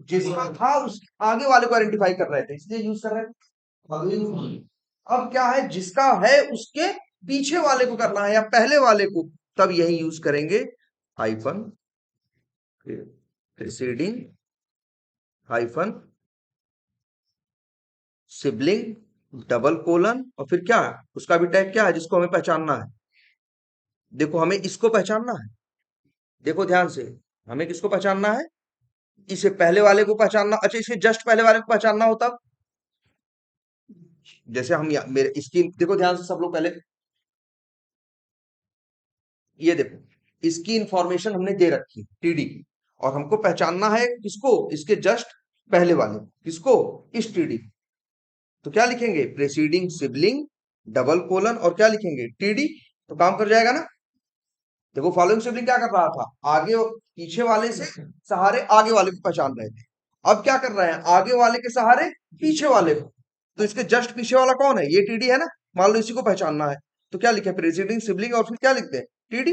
जिसका था उसके आगे वाले को आइडेंटिफाई कर रहे थे, इसलिए यूज कर रहे थे। अब क्या है, जिसका है उसके पीछे वाले को करना है या पहले वाले को, तब यही यूज करेंगे hyphen preceding hyphen sibling double colon, और फिर क्या है उसका भी टैग क्या है जिसको हमें पहचानना है। देखो हमें इसको पहचानना है, देखो ध्यान से, हमें किसको पहचानना है, इसे पहले वाले को पहचानना। अच्छा इसके जस्ट पहले वाले को पहचानना होता, जैसे हम मेरे इसकी देखो ध्यान से सब लोग पहले, ये देखो इसकी इंफॉर्मेशन हमने दे रखी टीडी की, और हमको पहचानना है किसको, इसके जस्ट पहले वाले किसको, इस टीडी। तो क्या लिखेंगे, प्रेसीडिंग सिबलिंग डबल कोलन और क्या लिखेंगे, टीडी, तो काम कर जाएगा ना। देखो फॉलोइंग सिबलिंग क्या कर रहा था, आगे पीछे वाले से सहारे आगे वाले को पहचान रहे थे, अब क्या कर रहे हैं, आगे वाले के सहारे पीछे वाले को, तो इसके जस्ट पीछे वाला कौन है, ये टीडी है ना। मान लो इसी को पहचानना है, तो क्या लिखे, प्रेसिडिंग सिबलिंग, और फिर क्या लिखते हैं, टीडी।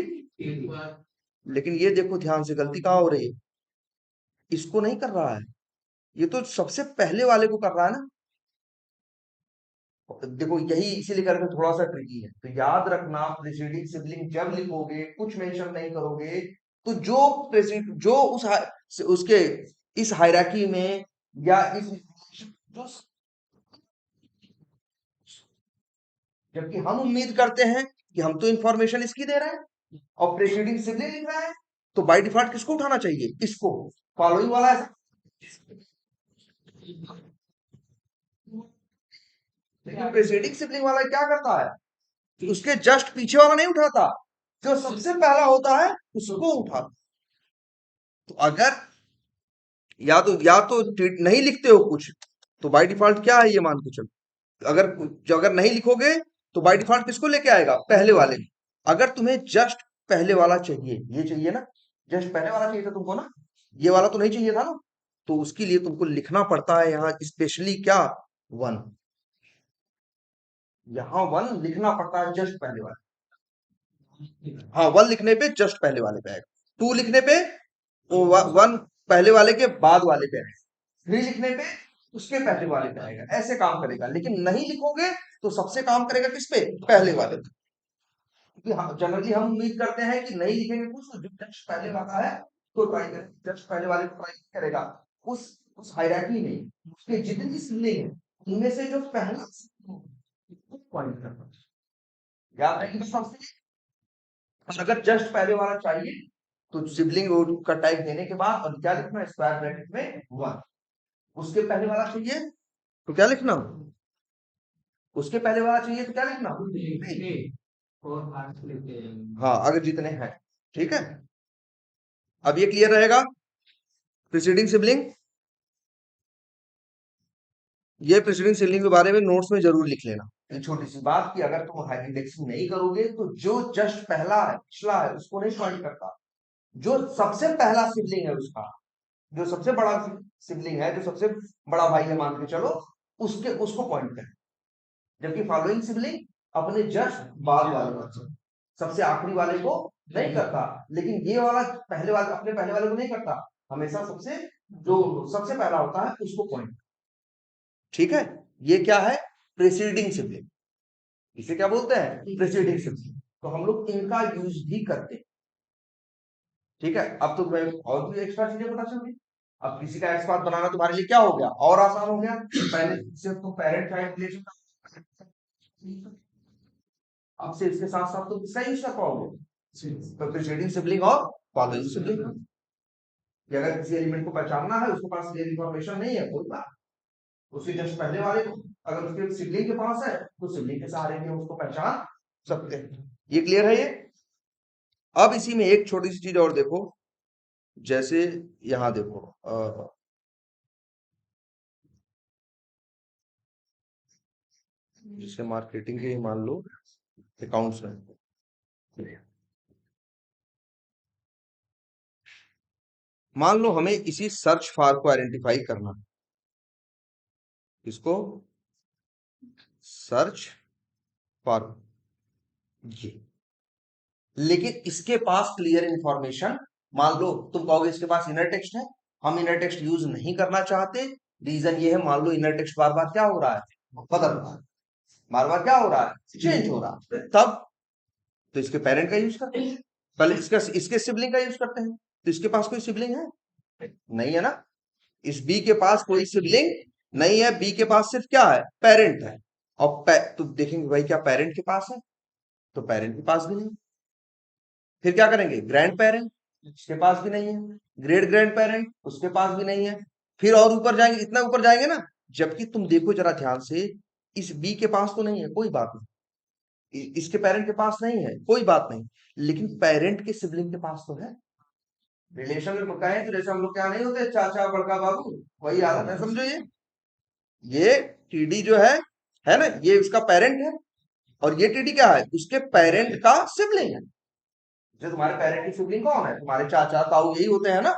लेकिन ये देखो ध्यान से गलती कहाँ हो रही है, इसको नहीं कर रहा है, ये तो सबसे पहले वाले को कर रहा है ना। देखो यही इसीलिए करके थोड़ा सा ट्रिकी है, तो याद रखना प्रेसिडिंग सिबलिंग जब लिखोगे, कुछ मेंशन नहीं करोगे, तो जो प्रेसिड जो उसके इस हायरार्की में या इस जो, जबकि हम उम्मीद करते हैं कि हम तो इंफॉर्मेशन इसकी दे रहे हैं और प्रेसिडिंग सिबलिंग लिख रहा है, तो बाय डिफॉल्ट किसको उठाना चाहिए, इसको, फॉलोइंग वाला है। लेकिन प्रेसिडिंग सिबलिंग वाला क्या करता है, उसके जस्ट पीछे वाला नहीं उठाता, जो सबसे पहला होता है उसको उठाता। तो अगर या तो नहीं लिखते हो कुछ, तो बाय डिफॉल्ट क्या है ये मान के चलो, अगर नहीं लिखोगे तो बाय डिफॉल्ट किसको लेके आएगा, पहले वाले। अगर तुम्हें जस्ट पहले वाला चाहिए, ये चाहिए ना, जस्ट पहले वाला चाहिए था तुमको ना, ये वाला तो नहीं चाहिए था ना, तो उसके लिए तुमको लिखना पड़ता है यहाँ स्पेशली क्या, वन, यहाँ वन लिखना पड़ता है जस्ट पहले वाले। हाँ, वन लिखने पे जस्ट पहले वाले पे आएगा, टू लिखने पे वो वन पहले वाले के बाद वाले पे आएगा, थ्री लिखने पे उसके पहले वाले पे आएगा, ऐसे काम करेगा। लेकिन नहीं लिखोगे तो सबसे काम करेगा किस पे, पहले वाले पे। क्योंकि जनरली हम उम्मीद करते हैं कि नहीं लिखेंगे कुछ, तो जो जस्ट पहले वाला है तो ट्राई करें, जस्ट पहले वाले को ट्राई करेगा, उस हायरार्की में उसके जितनी सिबलिंग है उनमें से जो पहला पॉइंट करना, याद रखेंगे सबसे। और अगर जस्ट पहले वाला चाहिए तो सिबलिंग का टाइप देने के बाद और क्या लिखना, स्क्वायर ब्रैकेट में वन। उसके पहले वाला चाहिए तो क्या लिखना, उसके पहले वाला चाहिए तो क्या लिखना, हाँ, अगर जितने हैं, ठीक है। अब ये क्लियर रहेगा, प्रीसीडिंग सिबलिंग, ये प्रीसीडिंग सिबलिंग के बारे में नोट्स में जरूर लिख लेना। एक छोटी सी बात कि अगर तुम हाई इंडेक्सिंग नहीं करोगे तो जो जस्ट पहला है, पिछला है, उसको नहीं पॉइंट करता, जो सबसे पहला सिबलिंग है उसका, जो सबसे बड़ा सिबलिंग है, जो सबसे बड़ा भाई है मान के चलो, उसको पॉइंट करें। जबकि फॉलोइंग सिबलिंग अपने जस्ट बाद वाले को, सबसे आखिरी वाले को नहीं करता। लेकिन ये वाला पहले वाले, अपने पहले वाले को नहीं करता, हमेशा जो सबसे पहला होता है उसको पॉइंट। ठीक है, ये क्या है, प्रेसिडिंग सिबलिंग, इसे क्या बोलते हैं, प्रेसिडिंग सिबलिंग। तो हम लोग इनका यूज भी करते हैं। ठीक है, अब तो मैं और भी एक्स्ट्रा चीजें पता चल गई। अब किसी का एक्स पाथ बनाना तुम्हारे लिए क्या हो गया, और आसान हो गया। पहले सिर्फ तो पेरेंट चाइल्ड रिलेशन, अब से इसके साथ साथ तो किसका यूज कर पाओगे, तो प्रीसीडिंग सिबलिंग और फॉलोइंग सिबलिंग। कि अगर किसी एलिमेंट को पहचानना है, उसके पास ये इंफॉर्मेशन नहीं है, कोई बात, उसके जस्ट पहले वाले को, अगर उसके सिबलिंग के पास है तो सिबलिंग के सहारे भी हम उसको पहचान सकते हैं। ये क्लियर है ये। अब इसी में एक छोटी सी चीज और देखो, जैसे यहां देखो, जिससे मार्केटिंग के ही मान लो अकाउंट्स में, मान लो हमें इसी सर्च फॉर को आइडेंटिफाई करना, इसको सर्च फॉर, ये, लेकिन इसके पास क्लियर इंफॉर्मेशन, मान लो तुम कहोगे इसके पास इनर टेक्स्ट है, हम इनर टेक्स्ट यूज नहीं करना चाहते। रीजन ये है, मान लो इनर टेक्स्ट बार बार क्या हो रहा है, बदल रहा है, बार बार क्या हो रहा है, चेंज हो रहा है, तब तो इसके पेरेंट का यूज करते हैं, पहले इसके सिबलिंग का यूज करते हैं। तो इसके पास कोई सिबलिंग है, नहीं है ना, इस बी के पास कोई सिबलिंग नहीं है, बी के पास सिर्फ क्या है, पेरेंट है। और तो देखेंगे भाई क्या पेरेंट के पास है, तो पेरेंट के पास भी नहीं। फिर क्या करेंगे, ग्रैंड पेरेंट, उसके पास भी नहीं है। ग्रेट ग्रैंड पेरेंट, उसके पास भी नहीं है। फिर और ऊपर जाएंगे, इतना ऊपर जाएंगे ना, जबकि तुम देखो जरा ध्यान से, इस बी के पास तो नहीं है, कोई बात नहीं, इसके पेरेंट के पास नहीं है, कोई बात नहीं, लेकिन पेरेंट के सिबलिंग के पास तो है। रिलेशन में कहें तो जैसे हम लोग क्या नहीं होते, चाचा बड़का बाबू, वही हालत है, समझो। ये टीडी जो है ना, ये उसका पेरेंट है, और ये टीडी क्या है, उसके पेरेंट का सिबलिंग है। जो तुम्हारे पेरेंट की सिबलिंग कौन है, तुम्हारे चाचा ताऊ यही होते हैं ना,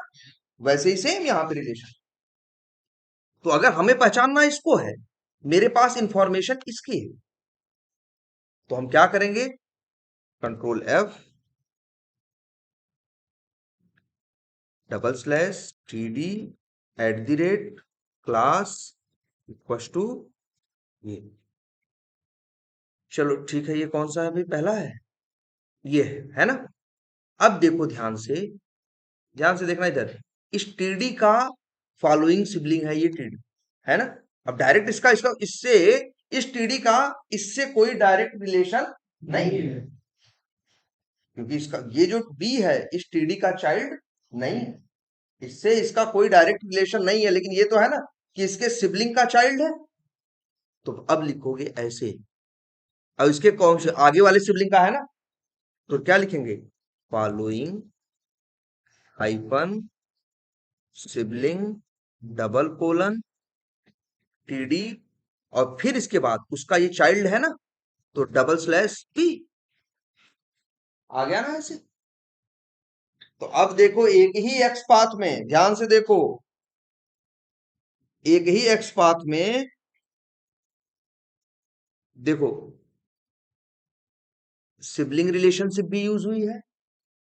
वैसे ही सेम यहाँ पे रिलेशन। तो अगर हमें पहचानना इसको है, मेरे पास इंफॉर्मेशन इसकी है, तो हम क्या करेंगे, control F /td @class equal to ये। चलो ठीक है, ये कौन सा है भाई, पहला है, ये है ना। अब देखो ध्यान से देखना इधर, इस टीडी का फॉलोइंग सिबलिंग है ये टीडी, है ना। अब डायरेक्ट इसका इसका इससे इस टीडी का इससे कोई डायरेक्ट रिलेशन नहीं है, क्योंकि इसका ये जो बी है इस टीडी का चाइल्ड नहीं है, इससे इसका कोई डायरेक्ट रिलेशन नहीं है, लेकिन ये तो है ना कि इसके सिबलिंग का चाइल्ड है। तो अब लिखोगे ऐसे, अब इसके कौन से आगे वाले सिबलिंग का है ना, तो क्या लिखेंगे, फॉलोइंग हाइफन सिबलिंग :: टीडी, और फिर इसके बाद उसका ये चाइल्ड है ना, तो /p आ गया ना ऐसे। तो अब देखो एक ही एक्स पाथ में, ध्यान से देखो, एक ही एक्स पाथ में देखो सिबलिंग रिलेशनशिप भी यूज हुई है,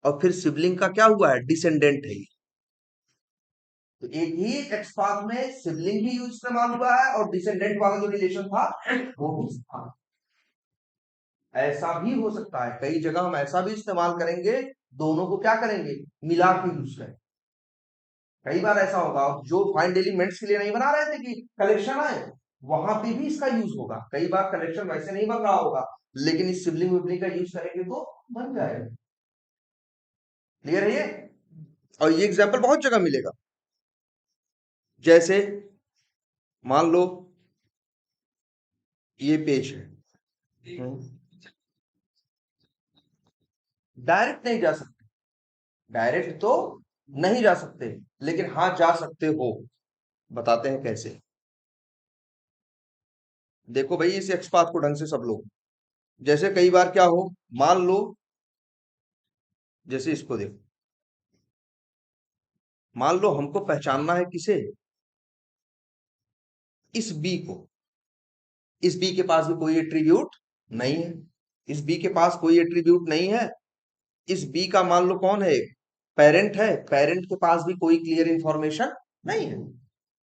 और फिर सिबलिंग का क्या हुआ है, डिसेंडेंट है ये। तो एक ही एक्स पाथ में सिबलिंग भी यूज इस्तेमाल हुआ है, और डिसेंडेंट वाला जो रिलेशन था वो भी था। ऐसा भी हो सकता है, कई जगह हम ऐसा भी इस्तेमाल करेंगे, दोनों को क्या करेंगे, मिला के यूज करें। कई बार ऐसा होगा, जो फाइंड एलिमेंट्स के लिए नहीं बना रहे थे कि कलेक्शन आए, वहां पे भी इसका यूज होगा। कई बार कलेक्शन वैसे नहीं बन रहा होगा, लेकिन इस सिबलिंग विबलिंग का यूज करेंगे तो बन जाएगा। क्लियर है ये। और ये एग्जाम्पल बहुत जगह मिलेगा, जैसे मान लो ये पेज है, डायरेक्ट नहीं जा सकते, डायरेक्ट तो नहीं जा सकते, लेकिन हाँ जा सकते हो, बताते हैं कैसे। देखो भाई इस एक्स पाथ को ढंग से सब लोग, जैसे कई बार क्या हो, मान लो जैसे इसको देखो, मान लो हमको पहचानना है किसे, इस बी को, इस बी के पास भी कोई एट्रीब्यूट नहीं है, इस बी के पास कोई एट्रीब्यूट नहीं है, इस बी का मान लो कौन है, पेरेंट है, पेरेंट के पास भी कोई क्लियर इंफॉर्मेशन नहीं है,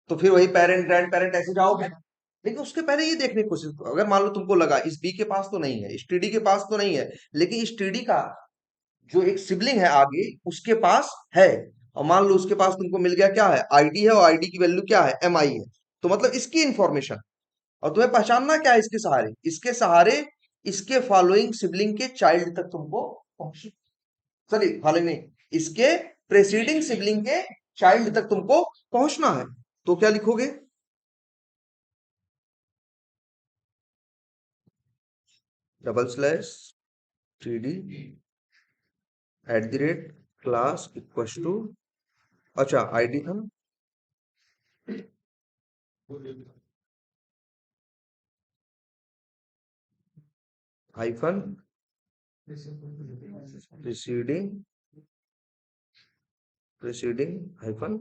तो फिर वही पेरेंट ग्रैंड पेरेंट ऐसे जाओगे। लेकिन उसके पहले ये देखने की कोशिश करो, अगर मान लो तुमको लगा इस बी के पास तो नहीं है, इस टीडी के पास तो नहीं है, लेकिन इस टीडी का जो एक सिबलिंग है आगे उसके पास है, और मान लो उसके पास तुमको मिल गया क्या है, आईडी है, और आईडी की वैल्यू क्या है, MI है, तो मतलब इसकी इंफॉर्मेशन, और तुम्हें पहचानना क्या है, इसके सहारे, इसके सहारे इसके फॉलोइंग सिबलिंग के चाइल्ड तक तुमको पहुंच, सॉरी फॉलोइंग नहीं, इसके प्रेसीडिंग सिबलिंग के चाइल्ड तक तुमको पहुंचना है। तो क्या लिखोगे, /td @class इक्वल टू, अच्छा आईडी था ना, हाइफन प्रीसीडिंग हाइफन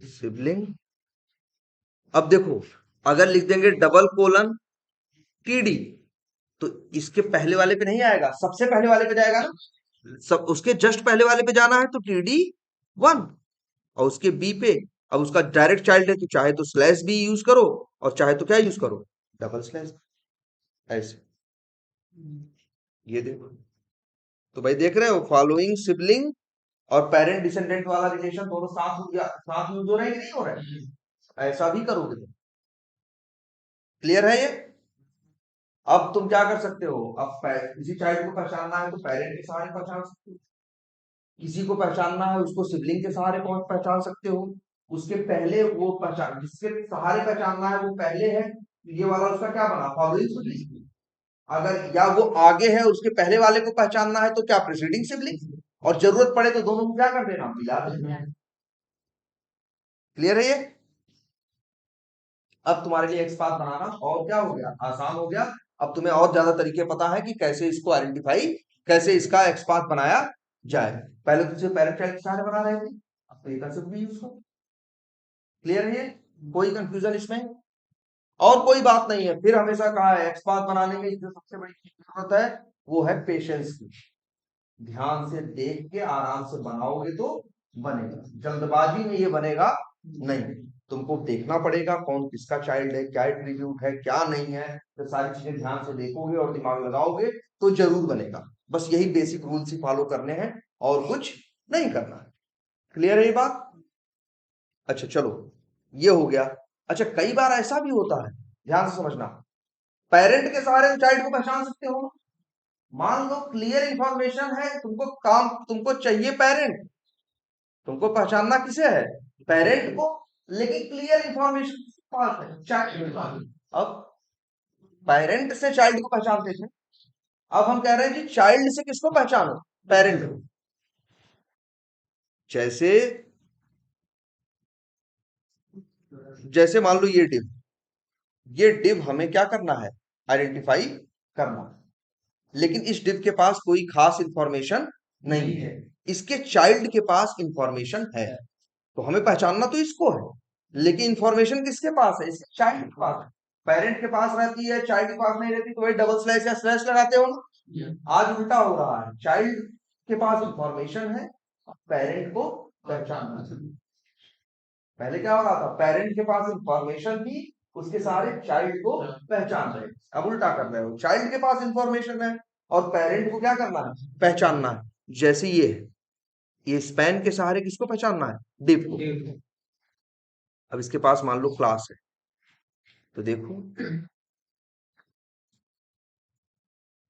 सिबलिंग। अब देखो अगर लिख देंगे :टीडी, तो इसके पहले वाले पे नहीं आएगा, सबसे पहले वाले पे जाएगा ना, सब उसके जस्ट पहले वाले पे जाना है, तो TD1, और उसके बी पे, अब उसका डायरेक्ट चाइल्ड है, तो चाहे तो स्लैश बी यूज करो, और चाहे तो क्या यूज करो, /, ऐसे, ये देखो। तो भाई देख रहे हो, फॉलोइंग सिबलिंग और पेरेंट डिसेंडेंट वाला रिलेशन दोनों साथ हो गया, साथ यूज हो रहे हैं कि नहीं हो रहे हैं, ऐसा भी करोगे तुम। क्लियर है ये। अब तुम क्या कर सकते हो, अब किसी चाइल्ड को पहचानना है तो पेरेंट के सहारे पहचान सकते हो, किसी को पहचानना है उसको सिबलिंग के सहारे पहचान सकते हो, उसके पहले वो पहचान, जिसके सहारे पहचानना है वो पहले है, ये वाला उसका क्या बना, फॉलोइंग सिबलिंग। अगर या वो आगे है, उसके पहले वाले को पहचानना है तो क्या, प्रीसीडिंग सिबलिंग, और जरूरत पड़े तो दोनों को क्या कर देना, मिला देना। क्लियर है ये। अब तुम्हारे लिए एक्स पाथ बनाना और क्या हो गया, आसान हो गया। अब तुम्हें और ज्यादा तरीके पता है कि कैसे इसको आइडेंटिफाई, कैसे इसका एक्स पाथ बनाया जाए। पहले तो सिर्फ पेरेंट चाइल्ड के सहारे बना रहे थे, अब तो ये कंसेप्ट भी यूज करो। क्लियर है ये, कोई कंफ्यूजन इसमें। और कोई बात नहीं है। फिर हमेशा कहा है एक्स पाथ बनाने में जो सबसे बड़ी जरूरत है वो है पेशेंस की। ध्यान से देख के आराम से बनाओगे तो बनेगा, जल्दबाजी में ये बनेगा नहीं। तुमको देखना पड़ेगा कौन किसका चाइल्ड है, क्या एट्रीब्यूट है क्या नहीं है, तो सारी चीजें ध्यान से देखोगे और दिमाग लगाओगे तो जरूर बनेगा। बस यही बेसिक रूल्स ही फॉलो करने हैं और कुछ नहीं करना है। क्लियर है ये बात? अच्छा चलो, ये हो गया। अच्छा, कई बार ऐसा भी होता है, ध्यान से समझना, पेरेंट के सहारे चाइल्ड को पहचान सकते हो। मान लो क्लियर इंफॉर्मेशन है, तुमको काम, तुमको चाहिए पेरेंट, तुमको पहचानना किसे है, पेरेंट को, लेकिन क्लियर इंफॉर्मेशन पास है चाइल्ड के पास। अब पेरेंट से चाइल्ड को पहचानते थे, अब हम कह रहे हैं जी चाइल्ड से किसको पहचानो, पेरेंट को। जैसे जैसे मान लो ये डिव हमें क्या करना है, आइडेंटिफाई करना है। लेकिन इस डिव के पास कोई खास इंफॉर्मेशन नहीं है, इसके चाइल्ड के पास इंफॉर्मेशन है, तो हमें पहचानना तो इसको है, लेकिन इंफॉर्मेशन किसके पास है, इसके चाइल्ड के पास है। पेरेंट के पास रहती है, चाइल्ड के पास नहीं रहती, तो वही डबल स्लैश या स्लैश लगाते हो ना। आज उल्टा हो रहा है, चाइल्ड के पास इंफॉर्मेशन है, पेरेंट को पहचानना है। पहले क्या हो रहा था, पेरेंट के पास इंफॉर्मेशन थी, उसके सारे चाइल्ड को पहचान रहे। अब उल्टा कर रहे हो, चाइल्ड के पास इंफॉर्मेशन है और पेरेंट को क्या करना है, पहचानना है। जैसे ये स्पैन के सहारे किसको पहचानना है, डिव को। अब इसके पास मान लो क्लास है, तो देखो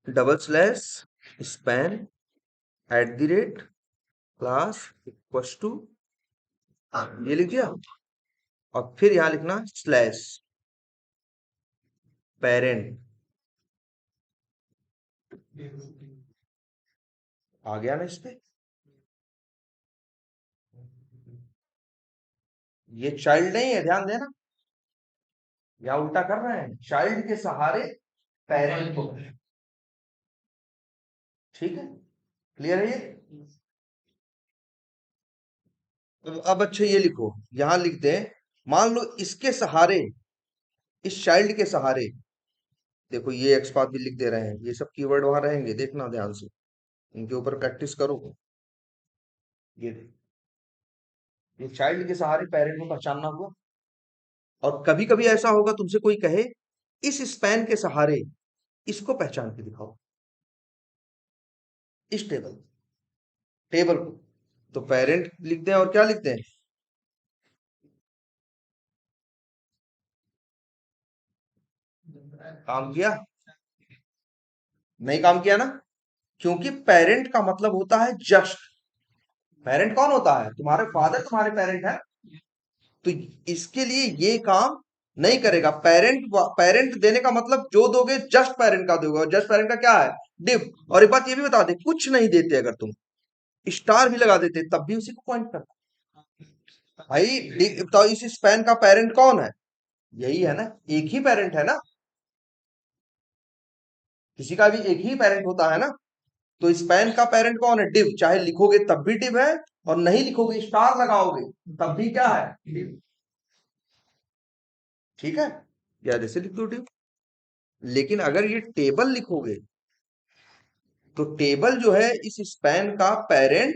double slash span at the rate class equals to, ये लिख दिया, और फिर यहां लिखना स्लैश पेरेंट। आ गया ना इस पे, ये चाइल्ड नहीं है, ध्यान देना, या उल्टा कर रहे हैं, चाइल्ड के सहारे पेरेंट को। ठीक है, क्लियर है ये? अब अच्छा ये लिखो, यहां लिख दें, मान लो इसके सहारे, इस चाइल्ड के सहारे, देखो ये एक्सपाथ भी लिख दे रहे हैं, ये सब कीवर्ड वहां रहेंगे, देखना ध्यान से, इनके ऊपर प्रैक्टिस करो। ये देख, ये चाइल्ड के सहारे पेरेंट को पहचानना हुआ। और कभी कभी ऐसा होगा तुमसे कोई कहे इस स्पैन के सहारे इसको पहचान के दिखाओ, इस टेबल को, तो पेरेंट लिख दें और क्या लिख दें, काम किया, नहीं काम किया ना, क्योंकि पेरेंट का मतलब होता है जस्ट। पेरेंट कौन होता है, तुम्हारे फादर तुम्हारे पेरेंट है, तो इसके लिए ये काम नहीं करेगा। पेरेंट देने का मतलब जो दोगे जस्ट पेरेंट का दोगे, और जस्ट पेरेंट का क्या है, डिव। और एक बात ये भी बता दे, कुछ नहीं देते अगर तुम स्टार भी लगा देते तब भी उसी को पॉइंट करता। भाई तो इस स्पैन का पेरेंट कौन है, यही है ना, एक ही पेरेंट है ना, किसी का भी एक ही पेरेंट होता है ना। तो स्पैन का पेरेंट कौन है, डिव। चाहे लिखोगे तब भी डिव है, और नहीं लिखोगे स्टार लगाओगे तब भी क्या है, डिव। ठीक है, या जैसे लिख दो डिव। लेकिन अगर ये टेबल लिखोगे तो टेबल जो है इस स्पैन का पेरेंट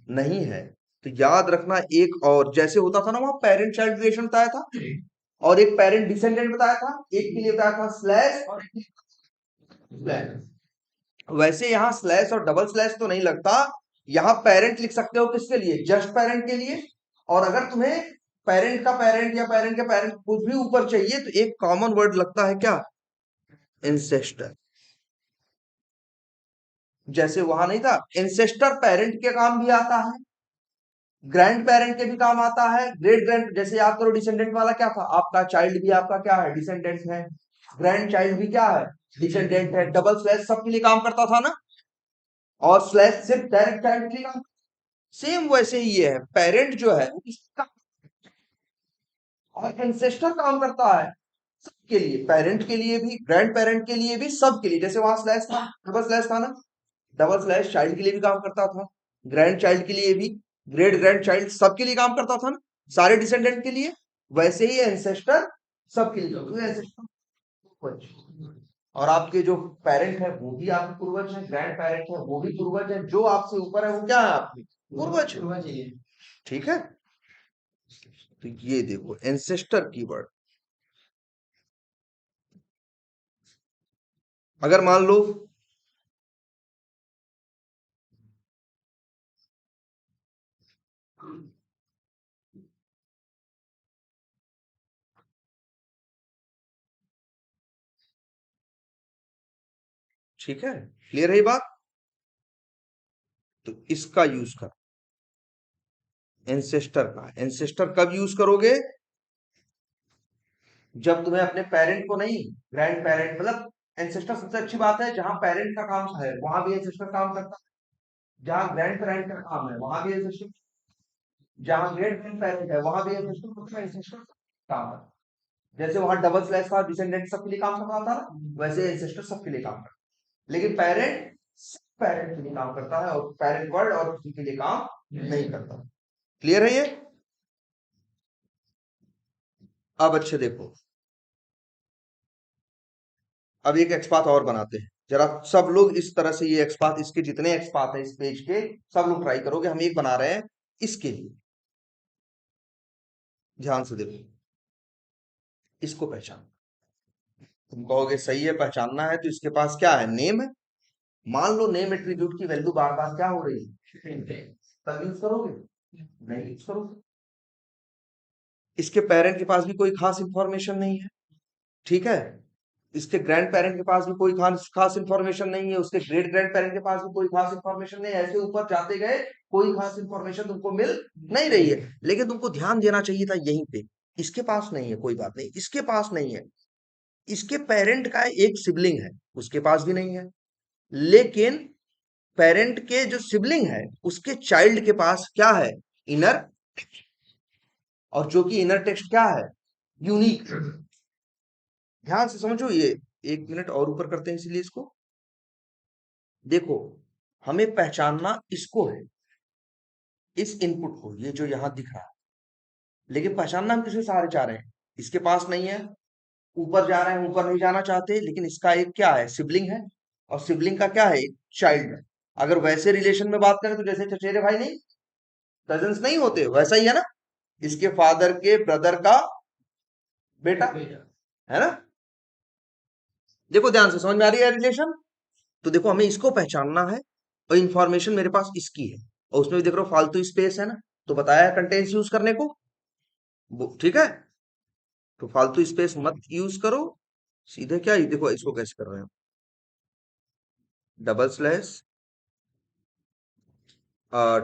नहीं है। तो याद रखना, एक और जैसे होता था ना वहां पेरेंट चाइल्ड रिलेशन बताया था, और एक पेरेंट डिसेंडेंट बताया था, एक के लिए बताया था स्लैश और एक स्लैश। वैसे यहाँ स्लैश और डबल स्लैश तो नहीं लगता, यहाँ पेरेंट लिख सकते हो किसके लिए, जस्ट पेरेंट के लिए। और अगर तुम्हें पेरेंट का पेरेंट या पेरेंट के पेरेंट कुछ भी ऊपर चाहिए तो एक कॉमन वर्ड लगता है क्या, इंसेस्टर। जैसे वहां नहीं था, इंसेस्टर पेरेंट के काम भी आता है, ग्रैंड पेरेंट के भी काम आता है, ग्रेट ग्रैंड, जैसे याद करो डिसेंडेंट वाला क्या था, आपका चाइल्ड भी आपका क्या है, डिसेंडेंट है, ग्रैंड चाइल्ड भी क्या है, डिसेंडेंट है। डबल स्लैश सबके लिए काम करता था ना, और स्लैश सिर्फ डायरेक्ट चाइल्ड के लिए काम। सेम वैसे ही ये है, पेरेंट जो है वो इसका, और एंसेस्टर काम करता है सबके लिए, पेरेंट के लिए भी, ग्रैंड पेरेंट के लिए भी, सबके लिए। जैसे वहां स्लैश था, डबल स्लैश था ना, डबल स्लैश चाइल्ड के लिए भी काम करता था, ग्रैंड चाइल्ड के लिए भी, ग्रेट ग्रैंड चाइल्ड सबके लिए काम करता था ना, सारे डिसेंडेंट के लिए। वैसे ही एंसेस्टर सबके लिए तो एंसेस्टर पूर्वज। और आपके जो पेरेंट है वो भी आपके पूर्वज है, ग्रैंड पेरेंट है वो भी पूर्वज है, जो आपसे ऊपर है वो क्या है आपके पूर्वज है। ठीक है, तो ये देखो एंसेस्टर कीवर्ड। अगर मान लो ठीक है, क्लियर है ये बात, तो इसका यूज कर, एंसेस्टर का। एंसेस्टर कब यूज करोगे, जब तुम्हें अपने पेरेंट को नहीं, ग्रैंड पेरेंट मतलब एंसेस्टर सबसे अच्छी बात है, जहां पेरेंट का काम है वहां भी एंसेस्टर काम करता है, जहां ग्रैंड पेरेंट का काम है वहां भी एंसेस्टर, जहां ग्रेट ग्रैंड पेरेंट है वहां भी एंसेस्टर काम है। जैसे वहां डबल स्लैश का डिसेंडेंट सबके लिए काम कर रहा था, वैसे एंसेस्टर सबके लिए काम करता है, लेकिन पेरेंट पेरेंट के लिए काम करता है, और पेरेंट वर्ड और किसी के लिए काम नहीं करता। क्लियर है ये। अब अच्छे देखो, अब एक एक्सपाथ और बनाते हैं, जरा सब लोग इस तरह से, ये एक्सपाथ, इसके जितने एक्सपाथ है इस पेज के, सब लोग ट्राई करोगे, हम एक बना रहे हैं इसके लिए। ध्यान से देखो, इसको पहचान, तुम कहोगे सही है पहचानना है, तो इसके पास क्या है, नेम है। मान लो नेम एट्रीब्यूट की वैल्यू बार बार क्या हो रही है, तब यूज करोगे, नहीं यूज करोगे। इसके पेरेंट के पास भी कोई खास इंफॉर्मेशन नहीं है, ठीक है, इसके ग्रैंड पेरेंट के पास भी कोई खास खास इंफॉर्मेशन नहीं है, उसके ग्रेट ग्रैंड पेरेंट के पास भी कोई खास इंफॉर्मेशन नहीं है, ऐसे ऊपर जाते गए कोई खास इंफॉर्मेशन तुमको मिल नहीं रही है, लेकिन तुमको ध्यान देना चाहिए था यहीं पे, इसके पास नहीं है, कोई बात नहीं, इसके पास नहीं है, इसके पेरेंट का एक सिबलिंग है उसके पास भी नहीं है, लेकिन पेरेंट के जो सिबलिंग है उसके चाइल्ड के पास क्या है, इनर, और जो कि इनर टेक्स्ट क्या है, यूनिक। ध्यान से समझो ये, एक मिनट और ऊपर करते हैं इसलिए इसको देखो, हमें पहचानना इसको है, इस इनपुट को, ये जो यहां दिख रहा है, लेकिन पहचानना हम किसके सहारे चाह रहे हैं, इसके पास नहीं है, ऊपर जा रहे हैं, ऊपर नहीं जाना चाहते, लेकिन इसका एक क्या है, सिबलिंग है, और सिबलिंग का क्या है, चाइल्ड है। अगर वैसे रिलेशन में बात करें तो जैसे चचेरे भाई नहीं, कजन्स नहीं होते, वैसा ही है ना, इसके फादर के ब्रदर का बेटा, है ना। देखो ध्यान से, समझ में आ रही है रिलेशन। तो देखो हमें इसको पहचानना है, और इंफॉर्मेशन मेरे पास इसकी है, और उसमें भी देख रहे हो फालतू स्पेस है ना, तो बताया है कंटेंट्स यूज करने को, ठीक है, तो फालतू स्पेस मत यूज करो, सीधे क्या, ये देखो इसको कैसे कर रहे हैं, डबल स्लैश,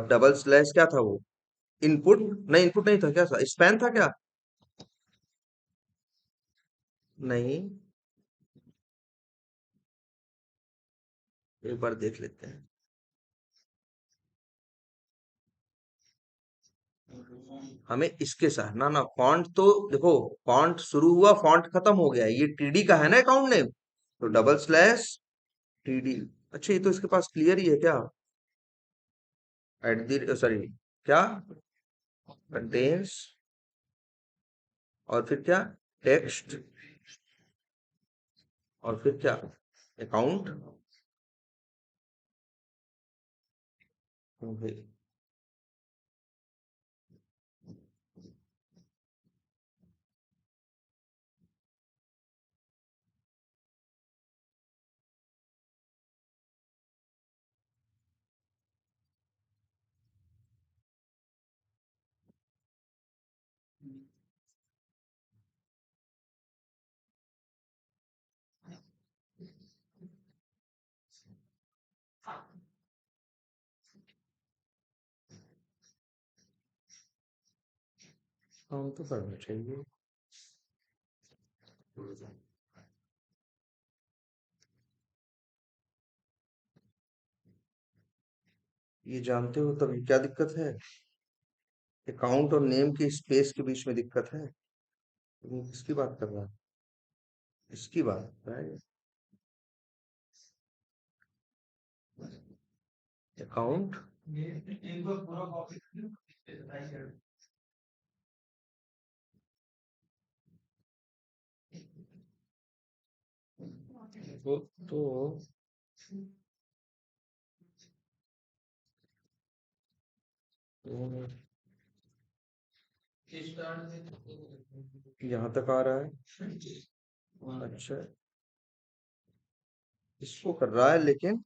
डबल स्लैश क्या था वो, इनपुट, नहीं इनपुट नहीं था, क्या था, स्पैन था क्या, नहीं, एक बार देख लेते हैं, हमें इसके साथ ना ना, फॉन्ट तो देखो, फॉन्ट शुरू हुआ फॉन्ट खत्म हो गया, ये टीडी का है ना अकाउंट नेम, तो डबल स्लैश टीडी। अच्छा ये तो इसके पास क्लियर ही है क्या, एट दी सॉरी, क्या, कंटेन्स, और फिर क्या, टेक्स्ट, और फिर क्या, अकाउंट, तो करना चाहिए, ये जानते हो तभी क्या दिक्कत है, अकाउंट और नेम के स्पेस के बीच में दिक्कत है, तुम किसकी बात कर रहा है, इसकी बात कर रहा है, अकाउंट, वो तो यहाँ तक आ रहा है। अच्छा, इसको कर रहा है लेकिन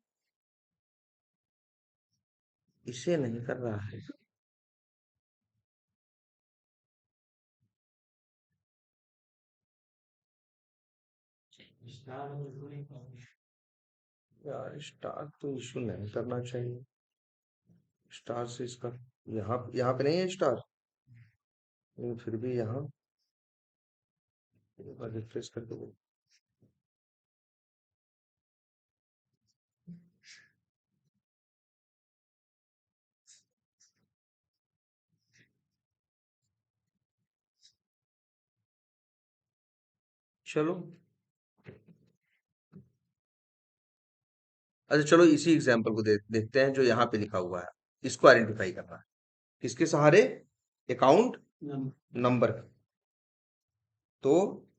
इसे नहीं कर रहा है। यार स्टार तो इशू नहीं करना चाहिए। स्टार से इसका यहाँ यहाँ पे नहीं है स्टार, लेकिन फिर भी यहाँ एक बार रिफ्रेश करके देखो। चलो, अच्छा चलो इसी एग्जाम्पल को देखते हैं जो यहाँ पे लिखा हुआ है। इसको आइडेंटिफाई करना है किसके सहारे? Account number. तो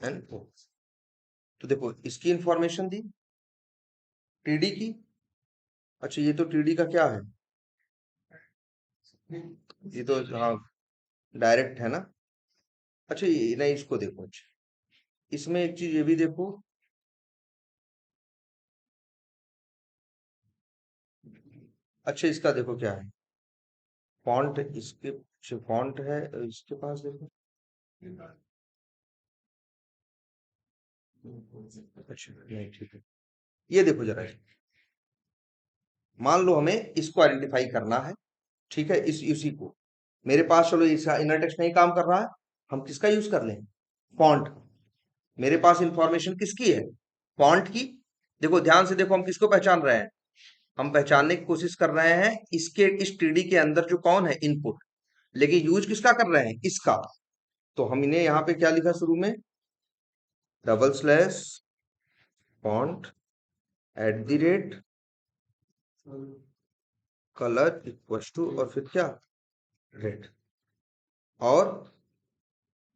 एन ओ, तो देखो इसकी इंफॉर्मेशन दी टीडी की। अच्छा ये तो टीडी का क्या है? ये तो हाँ डायरेक्ट है ना। अच्छा ये नहीं, इसको देखो। अच्छा इसमें एक चीज ये भी देखो। अच्छा इसका देखो क्या है, फॉन्ट इसके जो फॉन्ट है इसके पास देखो। अच्छा नहीं ठीक है, ये देखो जरा। मान लो हमें इसको आइडेंटिफाई करना है, ठीक है, इस इसी को। मेरे पास चलो इसका इनर टेक्स्ट नहीं काम कर रहा है, हम किसका यूज कर लें? फॉन्ट। मेरे पास इंफॉर्मेशन किसकी है? फॉन्ट की। देखो ध्यान से देखो, हम किसको पहचान रहे हैं? हम पहचानने की कोशिश कर रहे हैं इसके इस टीडी के अंदर जो कौन है इनपुट, लेकिन यूज किसका कर रहे हैं? इसका। तो हम इन्हें यहाँ पे क्या लिखा शुरू में? Double slash font at the rate colour equal to और फिर क्या? रेट। और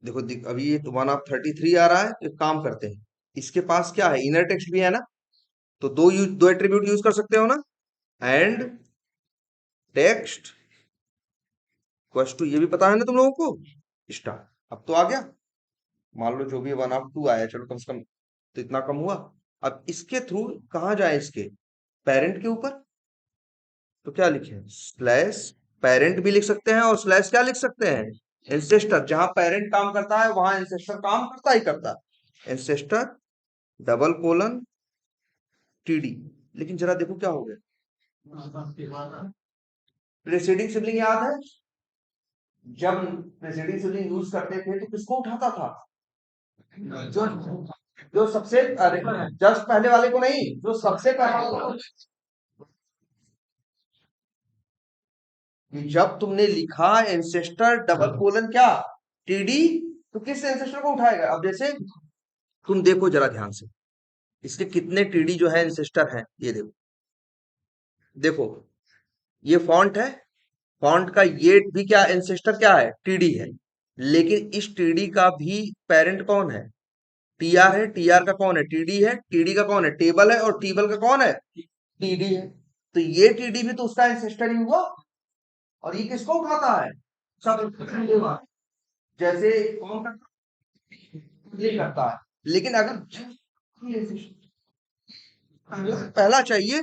देखो अभी ये 1 ऑफ 33 आ रहा है, तो एक काम करते हैं, इसके पास क्या है? इनर टेक्स्ट भी है ना, तो दो एट्रीब्यूट यूज कर सकते हो ना। एंड टेक्स्ट इक्वल टू, ये भी पता है ना तुम लोगों को, स्टार। अब तो आ गया। मान लो जो भी 1 ऑफ 2 आया, चलो कम से कम तो इतना कम हुआ। अब इसके थ्रू कहाँ जाए? इसके पेरेंट के ऊपर। तो क्या लिखे? स्लैश पेरेंट भी लिख सकते हैं, और स्लैश क्या लिख सकते हैं? एंसेस्टर। जहां पेरेंट काम करता है वहां एंसेस्टर काम करता ही करता है। Ancestor double colon TD. लेकिन जरा देखो क्या हो गया। प्रेसिडिंग सिबलिंग याद है? जब प्रेसिडिंग सिबलिंग यूज करते थे तो किसको उठाता था? जो जो सबसे, अरे जस्ट पहले वाले को नहीं, जो सबसे पहले। जब तुमने लिखा एंसेस्टर डबल कोलन क्या टीडी, तो किस एंसेस्टर को उठाएगा? अब जैसे तुम देखो जरा ध्यान से, इसके कितने टीडी जो है एंसेस्टर हैं, ये देखो। देखो ये फॉन्ट है, फॉन्ट का ये भी क्या एंसेस्टर क्या है? टीडी है। लेकिन इस टीडी का भी पेरेंट कौन है? टीआर है। टीआर का कौन है? टीडी है। टीडी का कौन है? टेबल है। और टेबल का कौन है? टीडी है। तो ये टीडी भी तो उसका एंसेस्टर ही हुआ। और ये किसको उठाता है? सब। जैसे कौन ये करता है। लेकिन अगर पहला चाहिए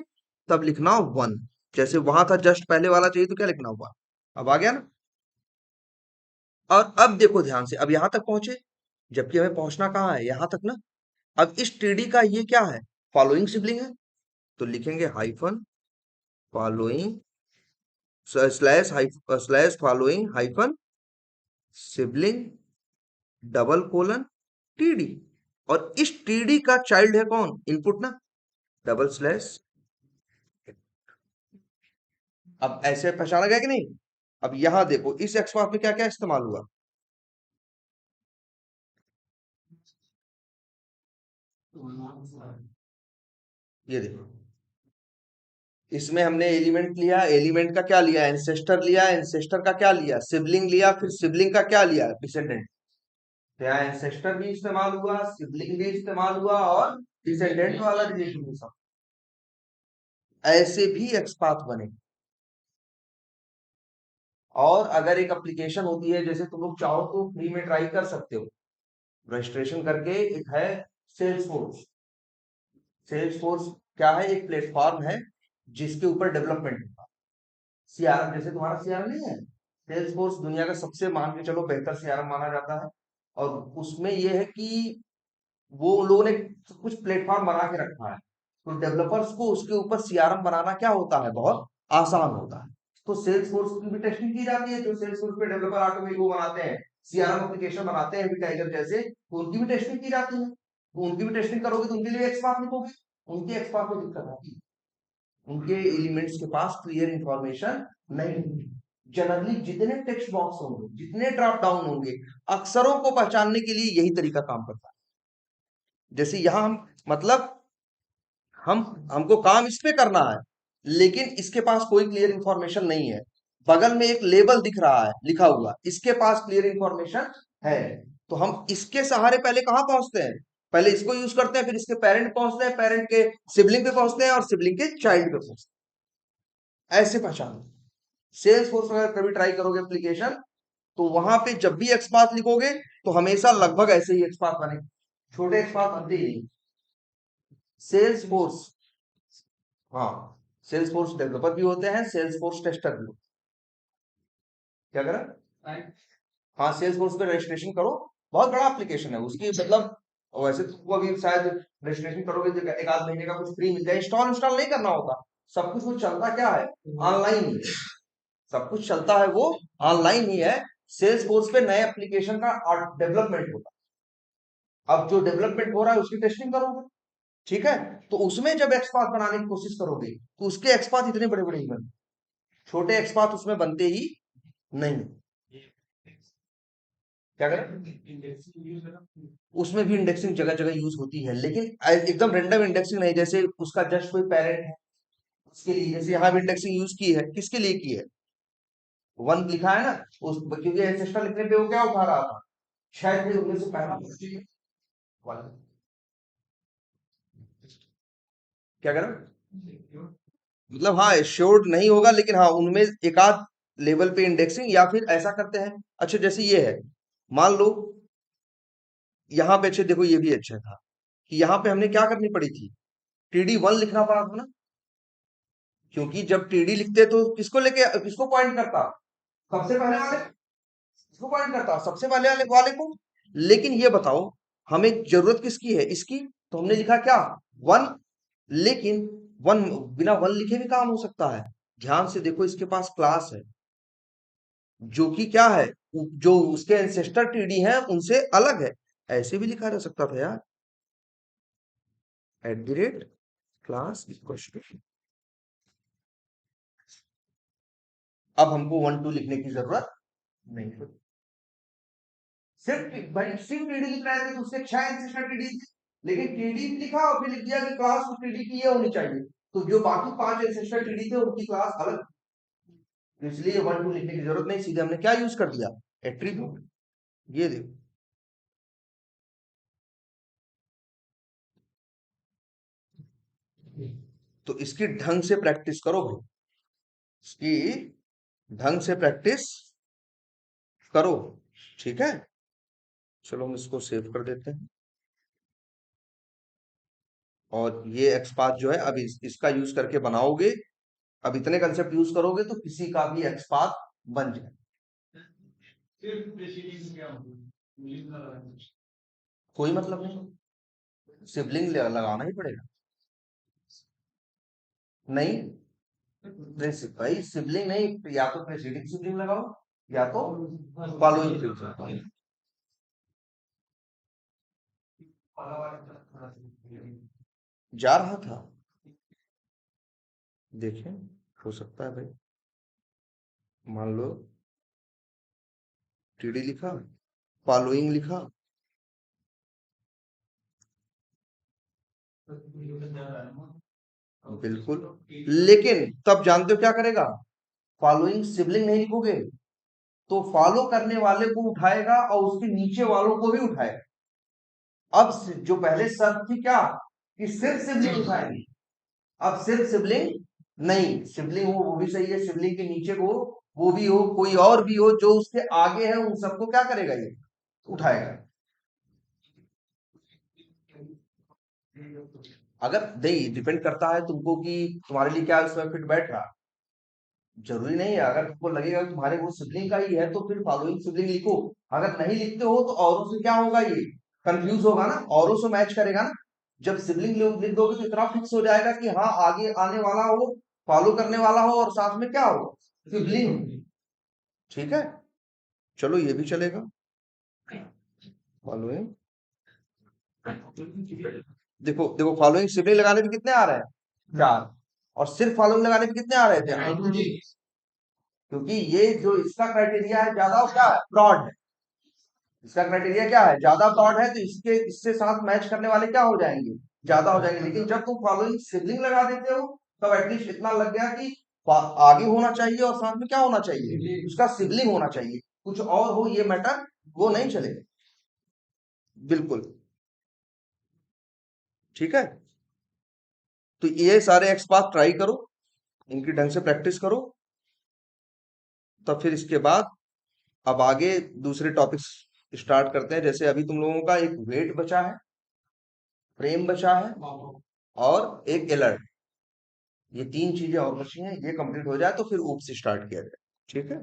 तब लिखना 1। जैसे वहां था जस्ट पहले वाला चाहिए तो क्या लिखना हुआ? अब आ गया ना। और अब देखो ध्यान से, अब यहां तक पहुंचे, जबकि हमें पहुंचना कहाँ है? यहां तक ना। अब इस टीडी का ये क्या है? फॉलोइंग सिबलिंग है। तो लिखेंगे hyphen following slash following hyphen sibling double colon TD. और इस टीडी का चाइल्ड है कौन? इनपुट ना। Double slash. अब ऐसे पहचाना गया कि नहीं? अब यहां देखो इस एक्सपाथ में क्या क्या इस्तेमाल हुआ। ये देखो, इसमें हमने एलिमेंट लिया, एलिमेंट का क्या लिया? एंसेस्टर लिया, एंसेस्टर का क्या लिया? सिबलिंग लिया, फिर सिबलिंग का क्या लिया? डिसेंडेंट। तो यहाँ एंसेस्टर भी इस्तेमाल हुआ, सिबलिंग भी इस्तेमाल हुआ और डिसेंडेंट वाला रिलेटिव भी सब। ऐसे भी एक्सपाथ बने। और अगर एक एप्लीकेशन होती है, जैसे तुम लोग चाहो तो फ्री में ट्राई कर सकते हो, रजिस्ट्रेशन करके, एक है सेल्स फोर्स। सेल्स फोर्स क्या है? एक प्लेटफॉर्म है जिसके ऊपर डेवलपमेंट होता है। सीआरएम जैसे तुम्हारा सीआरएम नहीं है, सेल्स फोर्स दुनिया का सबसे मान के चलो बेहतर सीआरएम माना जाता है। और उसमें यह है कि वो लोगों ने कुछ प्लेटफॉर्म बना के रखा है, तो डेवलपर्स को उसके ऊपर सीआरएम बनाना क्या होता है, बहुत आसान होता है। तो सेल्स फोर्स की भी टेस्टिंग की जाती है। जो सेल्स फोर्स पे डेवलपर ऑटोमेटिक वो बनाते हैं, सीआरएम एप्लीकेशन बनाते हैं टाइगर जैसे, तो उनकी भी टेस्टिंग की जाती है। तो उनकी भी टेस्टिंग करोगे तो उनके लिए एक्सपाथ लिखोगे, उनके एक्सपाथ में दिक्कत आती है, उनके एलिमेंट्स के पास क्लियर इंफॉर्मेशन नहीं होगी। जनरली जितने टेक्स्ट बॉक्स होंगे, जितने ड्रॉप डाउन होंगे, अक्षरों को पहचानने के लिए यही तरीका काम करता है। जैसे यहां हम, मतलब हमको काम इस पे करना है, लेकिन इसके पास कोई क्लियर इंफॉर्मेशन नहीं है। बगल में एक लेबल दिख रहा है लिखा हुआ, इसके पास क्लियर इंफॉर्मेशन है। तो हम इसके सहारे पहले कहां पहुंचते हैं? पहले इसको यूज करते हैं, फिर इसके पेरेंट पहुंचते हैं, पेरेंट के सिबलिंग पे पहुंचते हैं, और सिबलिंग के चाइल्ड पे पहुंचते हैं। ऐसे पहचान। सेल्स फोर्स अगर कभी ट्राई करोगे एप्लीकेशन, तो वहां पे जब भी एक्सपाथ लिखोगे तो हमेशा लगभग ऐसे ही एक्सपाथ बने, छोटे एक्सपाथ बनते ही नहीं। सेल्स फोर्स, हाँ, सेल्स फोर्स डेवलपर भी होते हैं, सेल्स फोर्स टेस्टर भी होते हैं। क्या करें? हाँ, सेल्स फोर्स पे रजिस्ट्रेशन करो, बहुत बड़ा एप्लीकेशन है उसकी, मतलब वैसे तो अभी शायद रजिस्ट्रेशन करोगे तो एक आध महीने का कुछ फ्री मिल जाए। इंस्टॉल इंस्टॉल नहीं करना होता, सब कुछ वो चलता क्या है, ऑनलाइन ही है। सब कुछ चलता है वो ऑनलाइन ही है। सेल्स फोर्स पे नए एप्लीकेशन का डेवलपमेंट होता है। अब जो डेवलपमेंट हो रहा है उसकी टेस्टिंग करोगे, ठीक है? तो उसमें जब एक्सपाथ बनाने की कोशिश करोगे तो उसके एक्सपाथ इतने बड़े बड़े ही बनते, छोटे एक्सपाथ उसमें बनते ही नहीं। क्या करें? उसमें भी इंडेक्सिंग जगह जगह यूज होती है, लेकिन एकदम रेंडम इंडेक्सिंग नहीं। जैसे उसका जस्ट कोई पेरेंट है, उसके लिए, जैसे यहाँ भी इंडेक्सिंग यूज की है, किसके लिए की है? वन लिखा है ना, उस क्योंकि एंसेस्टर लिखने पे वो क्या उठा रहा था, शायद भी उनमें से पहला वन। क्या करें? मतलब हाँ, श्योर नहीं होगा, लेकिन हाँ उनमें एक आध लेवल पे इंडेक्सिंग, या फिर ऐसा करते हैं। अच्छा, जैसे ये है, मान लो यहाँ पे, अच्छे देखो ये भी अच्छा था कि यहाँ पे हमने क्या करनी पड़ी थी, टीडी वन लिखना पड़ा था ना, क्योंकि जब टीडी लिखते तो किसको लेके, किसको पॉइंट करता, सबसे पहले वाले, किसको पॉइंट करता, सबसे पहले वाले वाले को। लेकिन ये बताओ, हमें जरूरत किसकी है, इसकी, तो हमने लिखा क्या, वन। लेकिन वन, बिना वन लिखे भी काम हो सकता है। ध्यान से देखो, इसके पास क्लास है जो कि क्या है, जो उसके एंसेस्टर टीडी हैं उनसे अलग है। ऐसे भी लिखा जा सकता था यार, at the rate class equal to. अब हमको वन टू लिखने की जरूरत नहीं है। सिर्फ भाई सिर्फ टीडी लिख रहे थे तो उसके 6 एंसेस्टर टीडी थे, लेकिन टीडी लिखा और फिर लिख दिया कि क्लास उस टीडी की ये होनी चाहिए। तो जो बाकी 5 एंसेस्टर टीडी थे उनकी क्लास अलग, तो इसलिए वन टू लिखने की जरूरत नहीं, सीधे हमने क्या यूज कर दिया, एट्रीब्यूट। ये देखो, तो इसकी ढंग से प्रैक्टिस करो भाई, इसकी ढंग से प्रैक्टिस करो, ठीक है? चलो हम इसको सेव कर देते हैं। और ये एक्सपाथ जो है, अब इसका यूज करके बनाओगे, अब इतने कंसेप्ट यूज करोगे तो किसी का भी एक्सपाथ बन जाए। कोई मतलब नहीं, सिबलिंग लगाना ही पड़ेगा। नहीं, भाई सिबलिंग नहीं, या तो प्रेसिडिंग सिबलिंग लगाओ, या तो फॉलोइंग सिबलिंग। जा रहा था, देखें, हो सकता है भाई, मान लो टीडी लिखा, फॉलोइंग लिखा, बिल्कुल। लेकिन तब जानते हो क्या करेगा, फॉलोइंग सिबलिंग नहीं लिखोगे, तो फॉलो करने वाले को उठाएगा और उसके नीचे वालों को भी उठाएगा। अब जो पहले शर्त थी क्या कि सिर्फ सिबलिंग उठाएंगे, अब सिर्फ सिबलिंग नहीं, सिबलिंग हो वो भी सही है, सिबलिंग के नीचे को वो भी हो, कोई और भी हो जो उसके आगे है, उन सबको क्या करेगा ये उठाएगा। अगर नहीं डिपेंड करता है तुमको कि तुम्हारे लिए क्या उसमें फिट बैठ रहा, जरूरी नहीं है। अगर तुमको लगेगा कि तुम्हारे वो सिबलिंग का ही है तो फिर फॉलोइंग सिबलिंग लिखो। अगर नहीं लिखते हो तो औरों से क्या होगा, ये कंफ्यूज होगा ना, औरों से मैच करेगा ना। जब सिबलिंग लिख दोगे तो इतना फिक्स हो जाएगा कि हाँ आगे आने वाला हो, फॉलो करने वाला हो और साथ में क्या हो, सिबलिंग। ठीक है, चलो ये भी चलेगा। फॉलोइंग, देखो देखो फॉलोइंग सिबलिंग लगाने पे कितने आ रहे हैं, 4, और सिर्फ फॉलोइंग लगाने पे कितने आ रहे थे, क्योंकि ये जो इसका क्राइटेरिया है ज्यादा क्या है, ब्रॉड है। इसका क्राइटेरिया क्या है, ज्यादा ब्रॉड है, तो इसके इससे साथ मैच करने वाले क्या हो जाएंगे, ज्यादा हो जाएंगे। लेकिन जब तुम फॉलोइंग सिबलिंग लगा देते हो तब एटलीस्ट इतना लग गया कि आगे होना चाहिए और साथ में क्या होना चाहिए, उसका सिबलिंग होना चाहिए। कुछ और हो ये मैटर वो नहीं चलेगा, बिल्कुल। ठीक है, तो ये सारे एक्सपार्ट ट्राई करो, इनकी ढंग से प्रैक्टिस करो, तब फिर इसके बाद अब आगे दूसरे टॉपिक्स स्टार्ट करते हैं। जैसे अभी तुम लोगों का एक वेट बचा है, फ्रेम बचा है, और एक अलर्ट, ये 3 चीजें और बची हैं, ये कंप्लीट हो जाए तो फिर ऊप से स्टार्ट किया जाए। ठीक है।